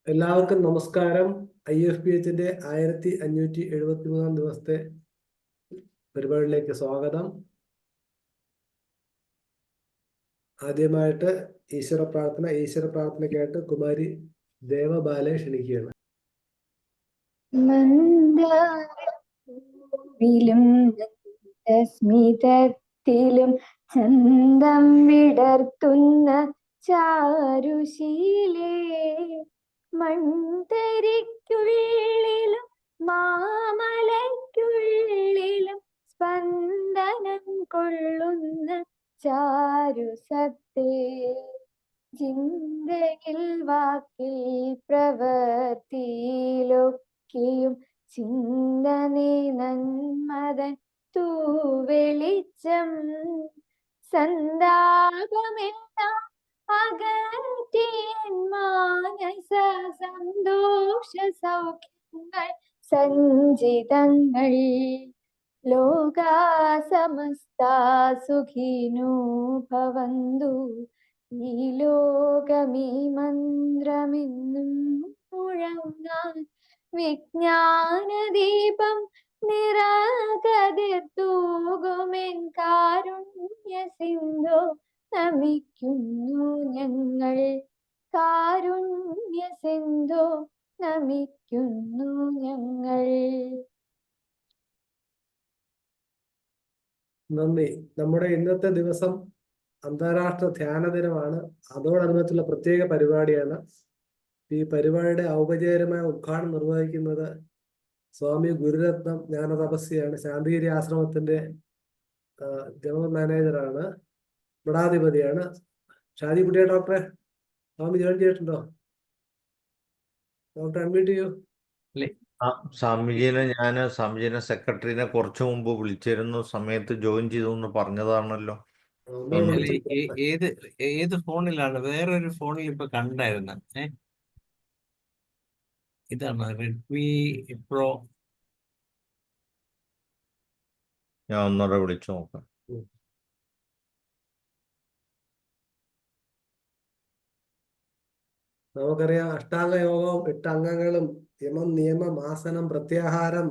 എല്ലാവർക്കും നമസ്കാരം. IFPHന്റെ 1573 ദിവസത്തെ പരിപാടിയിലേക്ക് സ്വാഗതം. ആദ്യമായിട്ട് ഈശ്വര പ്രാർത്ഥനയ്ക്കായിട്ട് കുമാരി ദേവബാലെ ക്ഷണിക്കുകയാണ്. സ്മിതത്തിലും ചന്തം വിടർത്തുന്ന ചാരുശീലേ, മൺതരിക്കുള്ളിലും മാമലയ്ക്കുള്ളിലും സ്പന്ദനം കൊള്ളുന്ന ചാരുസത്തേ, ചിന്തയിൽ വാക്കിൽ പ്രവൃത്തിയിലൊക്കെയും ചിന്തനേ നന്മതൻ തൂവെളിച്ചം, സന്താപമെല്ലാം അകറ്റിയൻ മാനസ സന്തോഷ സൗഖ്യങ്ങൾ സഞ്ചിതങ്ങൾ, ലോകാ സമസ്താ സുഖിനോ ഭവന്തു, ഈ ലോകമീ മന്ത്രമെന്നും മുഴങ്ങാൻ, വിജ്ഞാനദീപം നിറകതിർത്തൂകുമെൻ കാരുണ്യ സിന്ധോ നമിക്കുന്നു ഞങ്ങൾ, കാരുണ്യ സിന്ധോ നമിക്കുന്നു ഞങ്ങൾ. നന്ദി. നമ്മുടെ ഇന്നത്തെ ദിവസം അന്താരാഷ്ട്ര ധ്യാന ദിനമാണ്. അതോടനുബന്ധിച്ചുള്ള പ്രത്യേക പരിപാടിയാണ്. ഈ പരിപാടിയുടെ ഔപചാരികമായ ഉദ്ഘാടനം നിർവഹിക്കുന്നത് സ്വാമി ഗുരുരത്നം ജ്ഞാന തപസ്വിയാണ്. ശാന്തിഗിരി ആശ്രമത്തിന്റെ ജനറൽ മാനേജറാണ്, മഠാധിപതിയാണ്. ഷാജി കുട്ടിയ ഡോക്ടറെ സ്വാമി ജോയിൻ ചെയ്തിട്ടുണ്ടോ? ഡോക്ടർ അൺമ്യൂട്ട് ചെയ്യൂ. സ്വാമിജിനെ സെക്രട്ടറിനെ കുറച്ചു മുമ്പ് വിളിച്ചിരുന്ന സമയത്ത് ജോയിൻ ചെയ്തു എന്ന് പറഞ്ഞതാണല്ലോ. ഏത് ഫോണിലാണ്? വേറൊരു ഫോണിൽ ഇപ്പൊ കണ്ടായിരുന്ന ഇതാണ് റെഡ്മി പ്രോ. ഞാൻ ഒന്നുകൂടെ വിളിച്ചു നോക്കാം. നമുക്കറിയാം, അഷ്ടാംഗ യോഗവും 8 അംഗങ്ങളും യമം, നിയമം, ആസനം, പ്രത്യാഹാരം,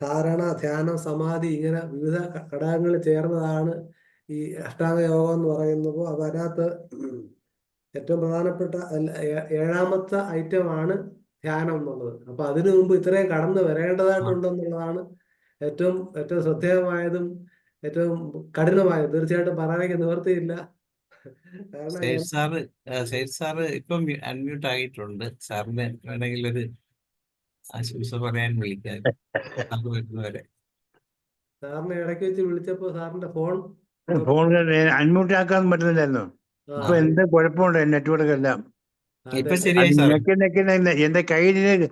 ധാരണ, ധ്യാനം, സമാധി, ഇങ്ങനെ വിവിധ ഘടകങ്ങളിൽ ചേർന്നതാണ് ഈ അഷ്ടാംഗ യോഗം എന്ന് പറയുന്നത്. അപ്പൊ അതിനകത്ത് ഏറ്റവും പ്രധാനപ്പെട്ട 7ാമത്തെ ഐറ്റമാണ് ധ്യാനം എന്നുള്ളത്. അപ്പൊ അതിനു മുമ്പ് ഇത്രയും കടന്നു വരേണ്ടതായിട്ടുണ്ടെന്നുള്ളതാണ് ഏറ്റവും ശ്രദ്ധേയമായതും ഏറ്റവും കഠിനമായത്. തീർച്ചയായിട്ടും പറയാനൊക്കെ നിവർത്തിയില്ല. സാറ് ഇപ്പം അൺമ്യൂട്ട് ആയിട്ടുണ്ട്. സാറിന് വേണമെങ്കിൽ ഒരു ആശംസ പറയാൻ വിളിക്കാൻ വരുന്നവരെ. സാറിനെ ഇടയ്ക്ക് വെച്ച് വിളിച്ചപ്പോ സാറിന്റെ ഫോൺ അൺമ്യൂട്ട് ആക്കാൻ പറ്റുന്നില്ലായിരുന്നു. ഇപ്പൊ എന്ത് കുഴപ്പമുണ്ട് നെറ്റ്വർക്ക് എല്ലാം. ഇപ്പൊ ശരിയായി. എന്റെ കയ്യില്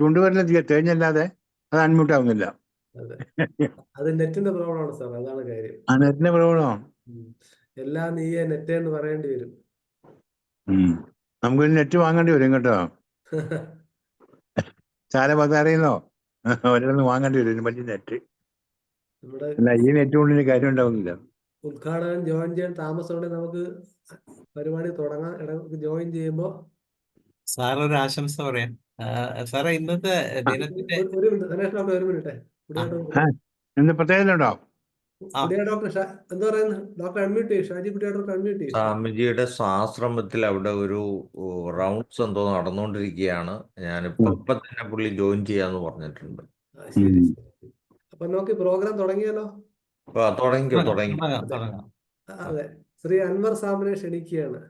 ചുണ്ടുവരലും തേഞ്ഞല്ലാതെ അത് അൺമ്യൂട്ട് ആവുന്നില്ല. അത് നെറ്റിന്റെ പ്രോബ്ലമാണ് സാർ, അതാണ് കാര്യം. നെറ്റിന്റെ പ്രോബ്ലമാണ്. എല്ലാം നീയെ നെറ്റ് എന്ന് പറയേണ്ടി വരും. നമുക്ക് നെറ്റ് വാങ്ങേണ്ടി വരും കേട്ടോ. ചാല പതാറിയുന്നോ ഒരിടന്ന് വാങ്ങേണ്ടി വരും വലിയ നെറ്റ്. അല്ല, ഈ നെറ്റ് കൊണ്ടിന് കാര്യം ഉണ്ടാവുന്നില്ല. ഉദ്ഘാടനം ജോയിൻ ചെയ്യാൻ താമസമുണ്ടെങ്കിൽ നമുക്ക് പരിപാടി തുടങ്ങാം. ജോയിൻ ചെയ്യുമ്പോ സാർ ഒരു ആശംസ പറയാം. സാറേ, ഇന്നത്തെ ദിനത്തിന്റെ ഒരു മിനിറ്റ് എന്ത് പ്രത്യേകത ഉണ്ടോ? ഡോക്ടർ എന്താ പറയുന്നത്? ഡോക്ടർ അൺമ്യൂട്ട് ചെയ്യും. ഷാജി കുട്ടിയ ഡോക്ടർ അൺമ്യൂട്ട് ചെയ്യും. സ്വാമിജിയുടെ ആശ്രമത്തിൽ അവിടെ ഒരു റൗണ്ട്സ് എന്തോ നടന്നുകൊണ്ടിരിക്കുകയാണ്. ഞാനിപ്പോ തന്നെ പുള്ളി ജോയിൻ ചെയ്യാന്ന് പറഞ്ഞിട്ടുണ്ട്. ശരി. അപ്പൊ നമുക്ക് പ്രോഗ്രാം തുടങ്ങിയാലോ? തുടങ്ങി. അതെ, ശ്രീ അൻവർ സാബിനെ ക്ഷണിക്കുകയാണ്.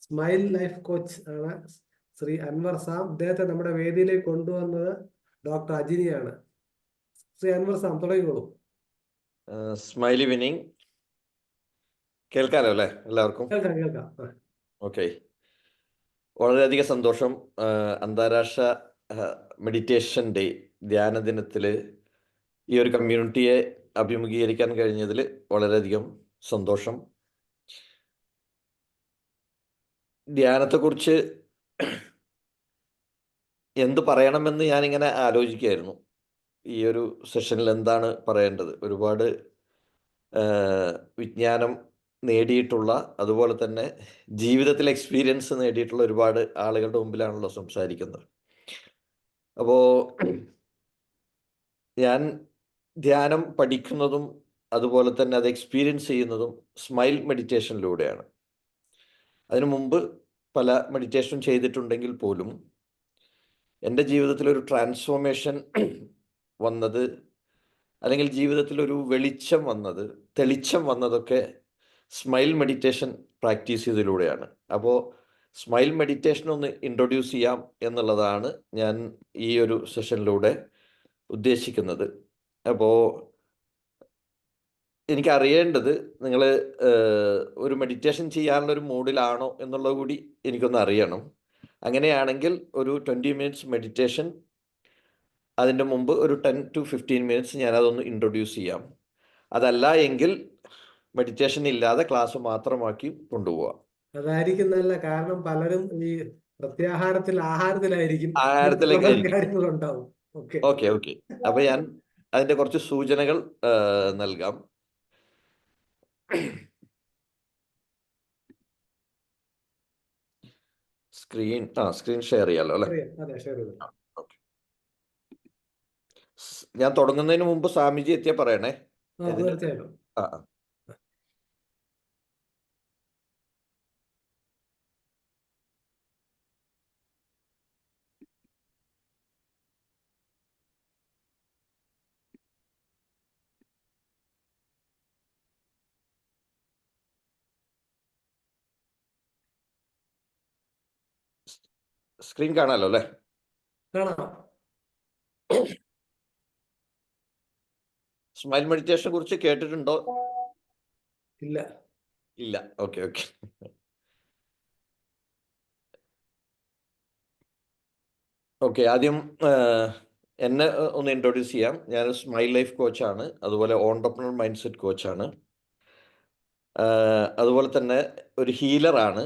സ്മൈൽ ലൈഫ് കോച്ച് ആണ് ശ്രീ അൻവർ സാം. അദ്ദേഹത്തെ നമ്മുടെ വേദിയിലേക്ക് കൊണ്ടുവന്നത് ഡോക്ടർ അജിനിയാണ്. ശ്രീ അൻവർ സാം, തുടങ്ങിക്കോളൂ. സ്മൈലി വിനിങ് കേൾക്കാലോ അല്ലേ എല്ലാവർക്കും? കേൾക്കാം. ഓക്കെ, വളരെയധികം സന്തോഷം. അന്താരാഷ്ട്ര മെഡിറ്റേഷൻ ഡേ, ധ്യാന ദിനത്തിൽ ഈ ഒരു കമ്മ്യൂണിറ്റിയെ അഭിമുഖീകരിക്കാൻ കഴിഞ്ഞതിൽ വളരെയധികം സന്തോഷം. ധ്യാനത്തെക്കുറിച്ച് എന്ത് പറയണമെന്ന് ഞാനിങ്ങനെ ആലോചിക്കുകയായിരുന്നു. ഈ ഒരു സെഷനിൽ എന്താണ് പറയേണ്ടത്? ഒരുപാട് വിജ്ഞാനം നേടിയിട്ടുള്ള, അതുപോലെ തന്നെ ജീവിതത്തിൽ എക്സ്പീരിയൻസ് നേടിയിട്ടുള്ള ഒരുപാട് ആളുകളുടെ മുമ്പിലാണല്ലോ സംസാരിക്കുന്നത്. അപ്പോൾ ഞാൻ ധ്യാനം പഠിക്കുന്നതും അതുപോലെ തന്നെ അത് എക്സ്പീരിയൻസ് ചെയ്യുന്നതും സ്മൈൽ മെഡിറ്റേഷനിലൂടെയാണ്. അതിനു മുമ്പ് പല മെഡിറ്റേഷൻ ചെയ്തിട്ടുണ്ടെങ്കിൽ പോലും എൻ്റെ ജീവിതത്തിലൊരു ട്രാൻസ്ഫോർമേഷൻ വന്നത്, അല്ലെങ്കിൽ ജീവിതത്തിലൊരു വെളിച്ചം വന്നത്, തെളിച്ചം വന്നതൊക്കെ സ്മൈൽ മെഡിറ്റേഷൻ പ്രാക്ടീസ് ചെയ്തതിലൂടെയാണ്. അപ്പോൾ സ്മൈൽ മെഡിറ്റേഷൻ ഒന്ന് ഇൻട്രൊഡ്യൂസ് ചെയ്യാം എന്നുള്ളതാണ് ഞാൻ ഈ ഒരു സെഷനിലൂടെ ഉദ്ദേശിക്കുന്നത്. അപ്പോൾ എനിക്കറിയേണ്ടത് നിങ്ങൾ ഒരു മെഡിറ്റേഷൻ ചെയ്യാനുള്ളൊരു മൂഡിലാണോ എന്നുള്ളത് കൂടി എനിക്കൊന്ന് അറിയണം. അങ്ങനെയാണെങ്കിൽ ഒരു 20 മിനിറ്റ്സ് മെഡിറ്റേഷൻ, അതിൻ്റെ മുമ്പ് ഒരു 10 to 15 മിനിറ്റ്സ് ഞാനതൊന്ന് ഇൻട്രൊഡ്യൂസ് ചെയ്യാം. അതല്ല എങ്കിൽ മെഡിറ്റേഷൻ ഇല്ലാതെ ക്ലാസ് മാത്രമാക്കി കൊണ്ടുപോവാം. അതായിരിക്കും നല്ല. കാരണം പലരും ഈ ആഹാരത്തിലായിരിക്കും ആഹാരത്തിലേക്ക് ആയിരിക്കും. കാര്യങ്ങളുണ്ടാവും. ഓക്കെ. ഓക്കെ ഓക്കെ അപ്പൊ ഞാൻ അതിന്റെ കുറച്ച് സൂചനകൾ നൽകാം. സ്ക്രീൻ ഷെയർ ചെയ്യാലോ അല്ലെ? അതെ, ഷെയർ ചെയ്തു. ഞാൻ തുടങ്ങുന്നതിന് മുമ്പ് സ്വാമിജി എത്തിയാ പറയണേ. തീർച്ചയായിട്ടും. ആ സ്ക്രീൻ കാണാലോ അല്ലെ? കാണാം. സ്മൈൽ മെഡിറ്റേഷനെ കുറിച്ച് കേട്ടിട്ടുണ്ടോ? ഇല്ല. ഇല്ല. ഓക്കെ ഓക്കെ ഓക്കെ ആദ്യം എന്നെ ഒന്ന് ഇൻട്രൊഡ്യൂസ് ചെയ്യാം. ഞാൻ സ്മൈൽ ലൈഫ് കോച്ചാണ്, അതുപോലെ ഓൺട്രപ്രണർ മൈൻഡ് സെറ്റ് കോച്ചാണ്, അതുപോലെ തന്നെ ഒരു ഹീലറാണ്.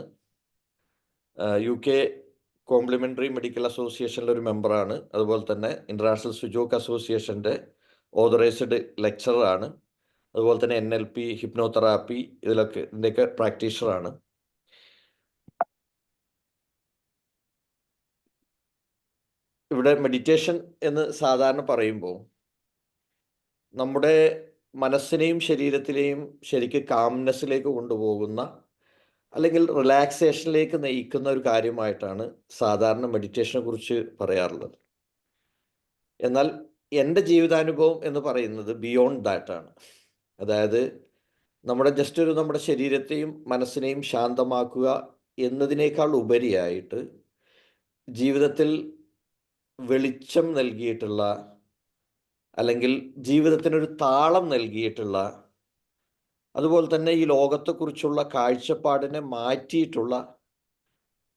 UK കോംപ്ലിമെൻ്ററി മെഡിക്കൽ അസോസിയേഷനിലെ ഒരു മെമ്പറാണ്. അതുപോലെ തന്നെ ഇൻ്റർനാഷണൽ സുജോക്ക് അസോസിയേഷൻ്റെ ഓതറൈസ്ഡ് ലെക്ചറാണ്. അതുപോലെ തന്നെ NLP, ഹിപ്നോതെറാപ്പി, ഇതിൻ്റെയൊക്കെ പ്രാക്ടീഷണറാണ്. ഇവിടെ മെഡിറ്റേഷൻ എന്ന് സാധാരണ പറയുമ്പോൾ നമ്മുടെ മനസ്സിനെയും ശരീരത്തിനെയും ശരിക്ക് കാംനെസ്സിലേക്ക് കൊണ്ടുപോകുന്ന, അല്ലെങ്കിൽ റിലാക്സേഷനിലേക്ക് നയിക്കുന്ന ഒരു കാര്യമായിട്ടാണ് സാധാരണ മെഡിറ്റേഷനെ കുറിച്ച് പറയാറുള്ളത്. എന്നാൽ എൻ്റെ ജീവിതാനുഭവം എന്ന് പറയുന്നത് ബിയോണ്ട് ദാറ്റാണ്. അതായത് നമ്മുടെ ശരീരത്തെയും മനസ്സിനെയും ശാന്തമാക്കുക എന്നതിനേക്കാൾ ഉപരിയായിട്ട് ജീവിതത്തിൽ വെളിച്ചം നൽകിയിട്ടുള്ള, അല്ലെങ്കിൽ ജീവിതത്തിനൊരു താളം നൽകിയിട്ടുള്ള, അതുപോലെ തന്നെ ഈ ലോകത്തെക്കുറിച്ചുള്ള കാഴ്ചപ്പാടിനെ മാറ്റിയിട്ടുള്ള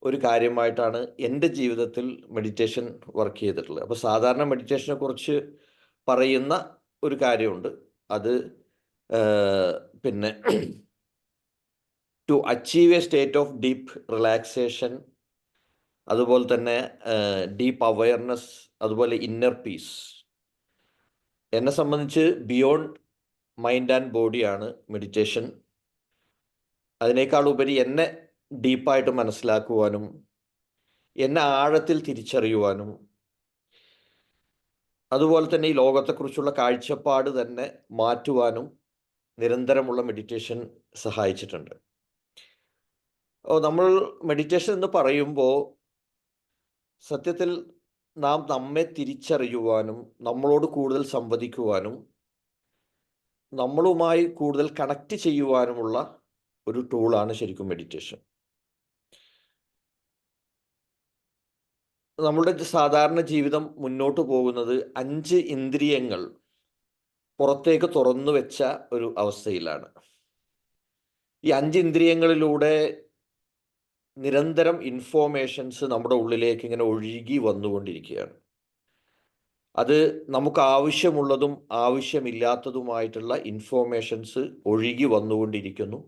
ഒരു കാര്യമായിട്ടാണ് എൻ്റെ ജീവിതത്തിൽ മെഡിറ്റേഷൻ വർക്ക് ചെയ്തിട്ടുള്ളത്. അപ്പോൾ സാധാരണ മെഡിറ്റേഷനെ കുറിച്ച് പറയുന്ന ഒരു കാര്യമുണ്ട്. അത് പിന്നെ to achieve a state of deep relaxation, അതുപോലെ തന്നെ ഡീപ്പ് അവയർനെസ്, അതുപോലെ ഇന്നർ പീസ്. എന്നെ സംബന്ധിച്ച് ബിയോണ്ട് മൈൻഡ് ആൻഡ് ബോഡിയാണ് മെഡിറ്റേഷൻ. അതിനേക്കാൾ ഉപരി എന്നെ ഡീപ്പായിട്ട് മനസ്സിലാക്കുവാനും, എന്നെ ആഴത്തിൽ തിരിച്ചറിയുവാനും, അതുപോലെ തന്നെ ഈ ലോകത്തെക്കുറിച്ചുള്ള കാഴ്ചപ്പാട് തന്നെ മാറ്റുവാനും നിരന്തരമുള്ള മെഡിറ്റേഷൻ സഹായിച്ചിട്ടുണ്ട്. നമ്മൾ മെഡിറ്റേഷൻ എന്ന് പറയുമ്പോൾ സത്യത്തിൽ നാം നമ്മെ തിരിച്ചറിയുവാനും, നമ്മളോട് കൂടുതൽ സംവദിക്കുവാനും, നമ്മളുമായി കൂടുതൽ കണക്ട് ചെയ്യുവാനുമുള്ള ഒരു ടൂളാണ് ശരിക്കും മെഡിറ്റേഷൻ. നമ്മുടെ സാധാരണ ജീവിതം മുന്നോട്ട് പോകുന്നത് 5 ഇന്ദ്രിയങ്ങൾ പുറത്തേക്ക് തുറന്നു വെച്ച ഒരു അവസ്ഥയിലാണ്. ഈ 5 ഇന്ദ്രിയങ്ങളിലൂടെ നിരന്തരം ഇൻഫോർമേഷൻസ് നമ്മുടെ ഉള്ളിലേക്ക് ഇങ്ങനെ ഒഴുകി വന്നുകൊണ്ടിരിക്കുകയാണ്. അത് നമുക്ക് ആവശ്യമുള്ളതും ആവശ്യമില്ലാത്തതുമായിട്ടുള്ള ഇൻഫോർമേഷൻസ് ഒഴുകി വന്നുകൊണ്ടിരിക്കുന്നു.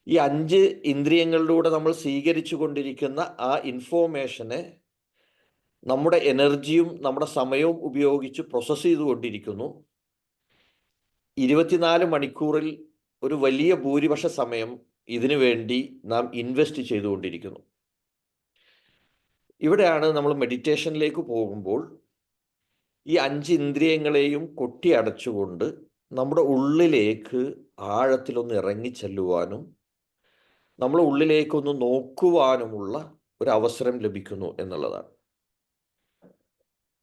ഈ 5 ഇന്ദ്രിയങ്ങളിലൂടെ നമ്മൾ സ്വീകരിച്ചു കൊണ്ടിരിക്കുന്ന ആ ഇൻഫോർമേഷനെ നമ്മുടെ എനർജിയും നമ്മുടെ സമയവും ഉപയോഗിച്ച് പ്രോസസ്സ് ചെയ്തുകൊണ്ടിരിക്കുന്നു. 24 മണിക്കൂറിൽ ഒരു വലിയ ഭൂരിപക്ഷ സമയം ഇതിനു വേണ്ടി നാം ഇൻവെസ്റ്റ് ചെയ്തുകൊണ്ടിരിക്കുന്നു. ഇവിടെയാണ് നമ്മൾ മെഡിറ്റേഷനിലേക്ക് പോകുമ്പോൾ ഈ 5 ഇന്ദ്രിയങ്ങളെയും കൊട്ടി അടച്ചുകൊണ്ട് നമ്മുടെ ഉള്ളിലേക്ക് ആഴത്തിലൊന്ന് ഇറങ്ങിച്ചെല്ലുവാനും നമ്മൾ ഉള്ളിലേക്കൊന്ന് നോക്കുവാനുമുള്ള ഒരു അവസരം ലഭിക്കുന്നു എന്നുള്ളതാണ്.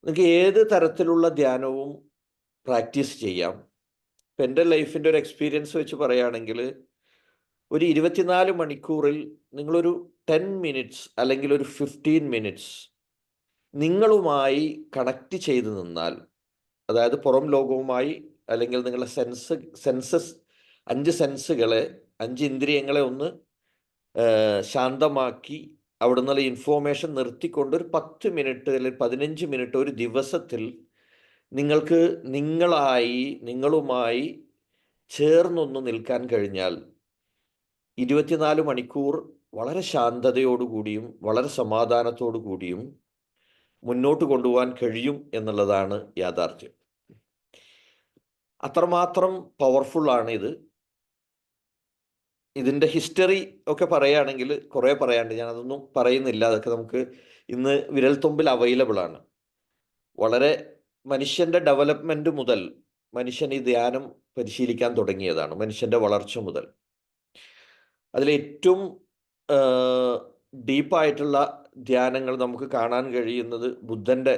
നിങ്ങൾക്ക് ഏത് തരത്തിലുള്ള ധ്യാനവും പ്രാക്ടീസ് ചെയ്യാം. ഇപ്പം എൻ്റെ ലൈഫിൻ്റെ ഒരു എക്സ്പീരിയൻസ് വെച്ച് പറയുകയാണെങ്കിൽ ഒരു 24 മണിക്കൂറിൽ നിങ്ങളൊരു 10 മിനിറ്റ്സ് അല്ലെങ്കിൽ ഒരു 15 മിനിറ്റ്സ് നിങ്ങളുമായി കണക്റ്റ് ചെയ്ത് നിന്നാൽ, അതായത് പുറം ലോകവുമായി അല്ലെങ്കിൽ നിങ്ങളുടെ സെൻസസ് 5 സെൻസുകളെ 5 ഇന്ദ്രിയങ്ങളെ ഒന്ന് ശാന്തമാക്കി അവിടെ നിന്നുള്ള ഇൻഫോർമേഷൻ നിർത്തിക്കൊണ്ട് ഒരു 10 മിനിറ്റ് അല്ലെങ്കിൽ 15 മിനിറ്റ് ഒരു ദിവസത്തിൽ നിങ്ങൾക്ക് നിങ്ങളുമായി ചേർന്നൊന്ന് നിൽക്കാൻ കഴിഞ്ഞാൽ 24 മണിക്കൂർ വളരെ ശാന്തതയോടുകൂടിയും വളരെ സമാധാനത്തോടു കൂടിയും മുന്നോട്ട് കൊണ്ടുപോകാൻ കഴിയും എന്നുള്ളതാണ് യാഥാർത്ഥ്യം. അത്രമാത്രം പവർഫുള്ളാണ് ഇത്. ഇതിൻ്റെ ഹിസ്റ്ററി ഒക്കെ പറയുകയാണെങ്കിൽ കുറേ പറയാണ്ട്, ഞാനതൊന്നും പറയുന്നില്ല. അതൊക്കെ നമുക്ക് ഇന്ന് വിരൽത്തുമ്പിൽ അവൈലബിൾ ആണ്. വളരെ മനുഷ്യൻ്റെ ഡെവലപ്മെൻറ്റ് മുതൽ മനുഷ്യൻ ഈ ധ്യാനം പരിശീലിക്കാൻ തുടങ്ങിയതാണ്, മനുഷ്യൻ്റെ വളർച്ച മുതൽ. അതിലേറ്റവും ഡീപ്പായിട്ടുള്ള ധ്യാനങ്ങൾ നമുക്ക് കാണാൻ കഴിയുന്നത് ബുദ്ധൻ്റെ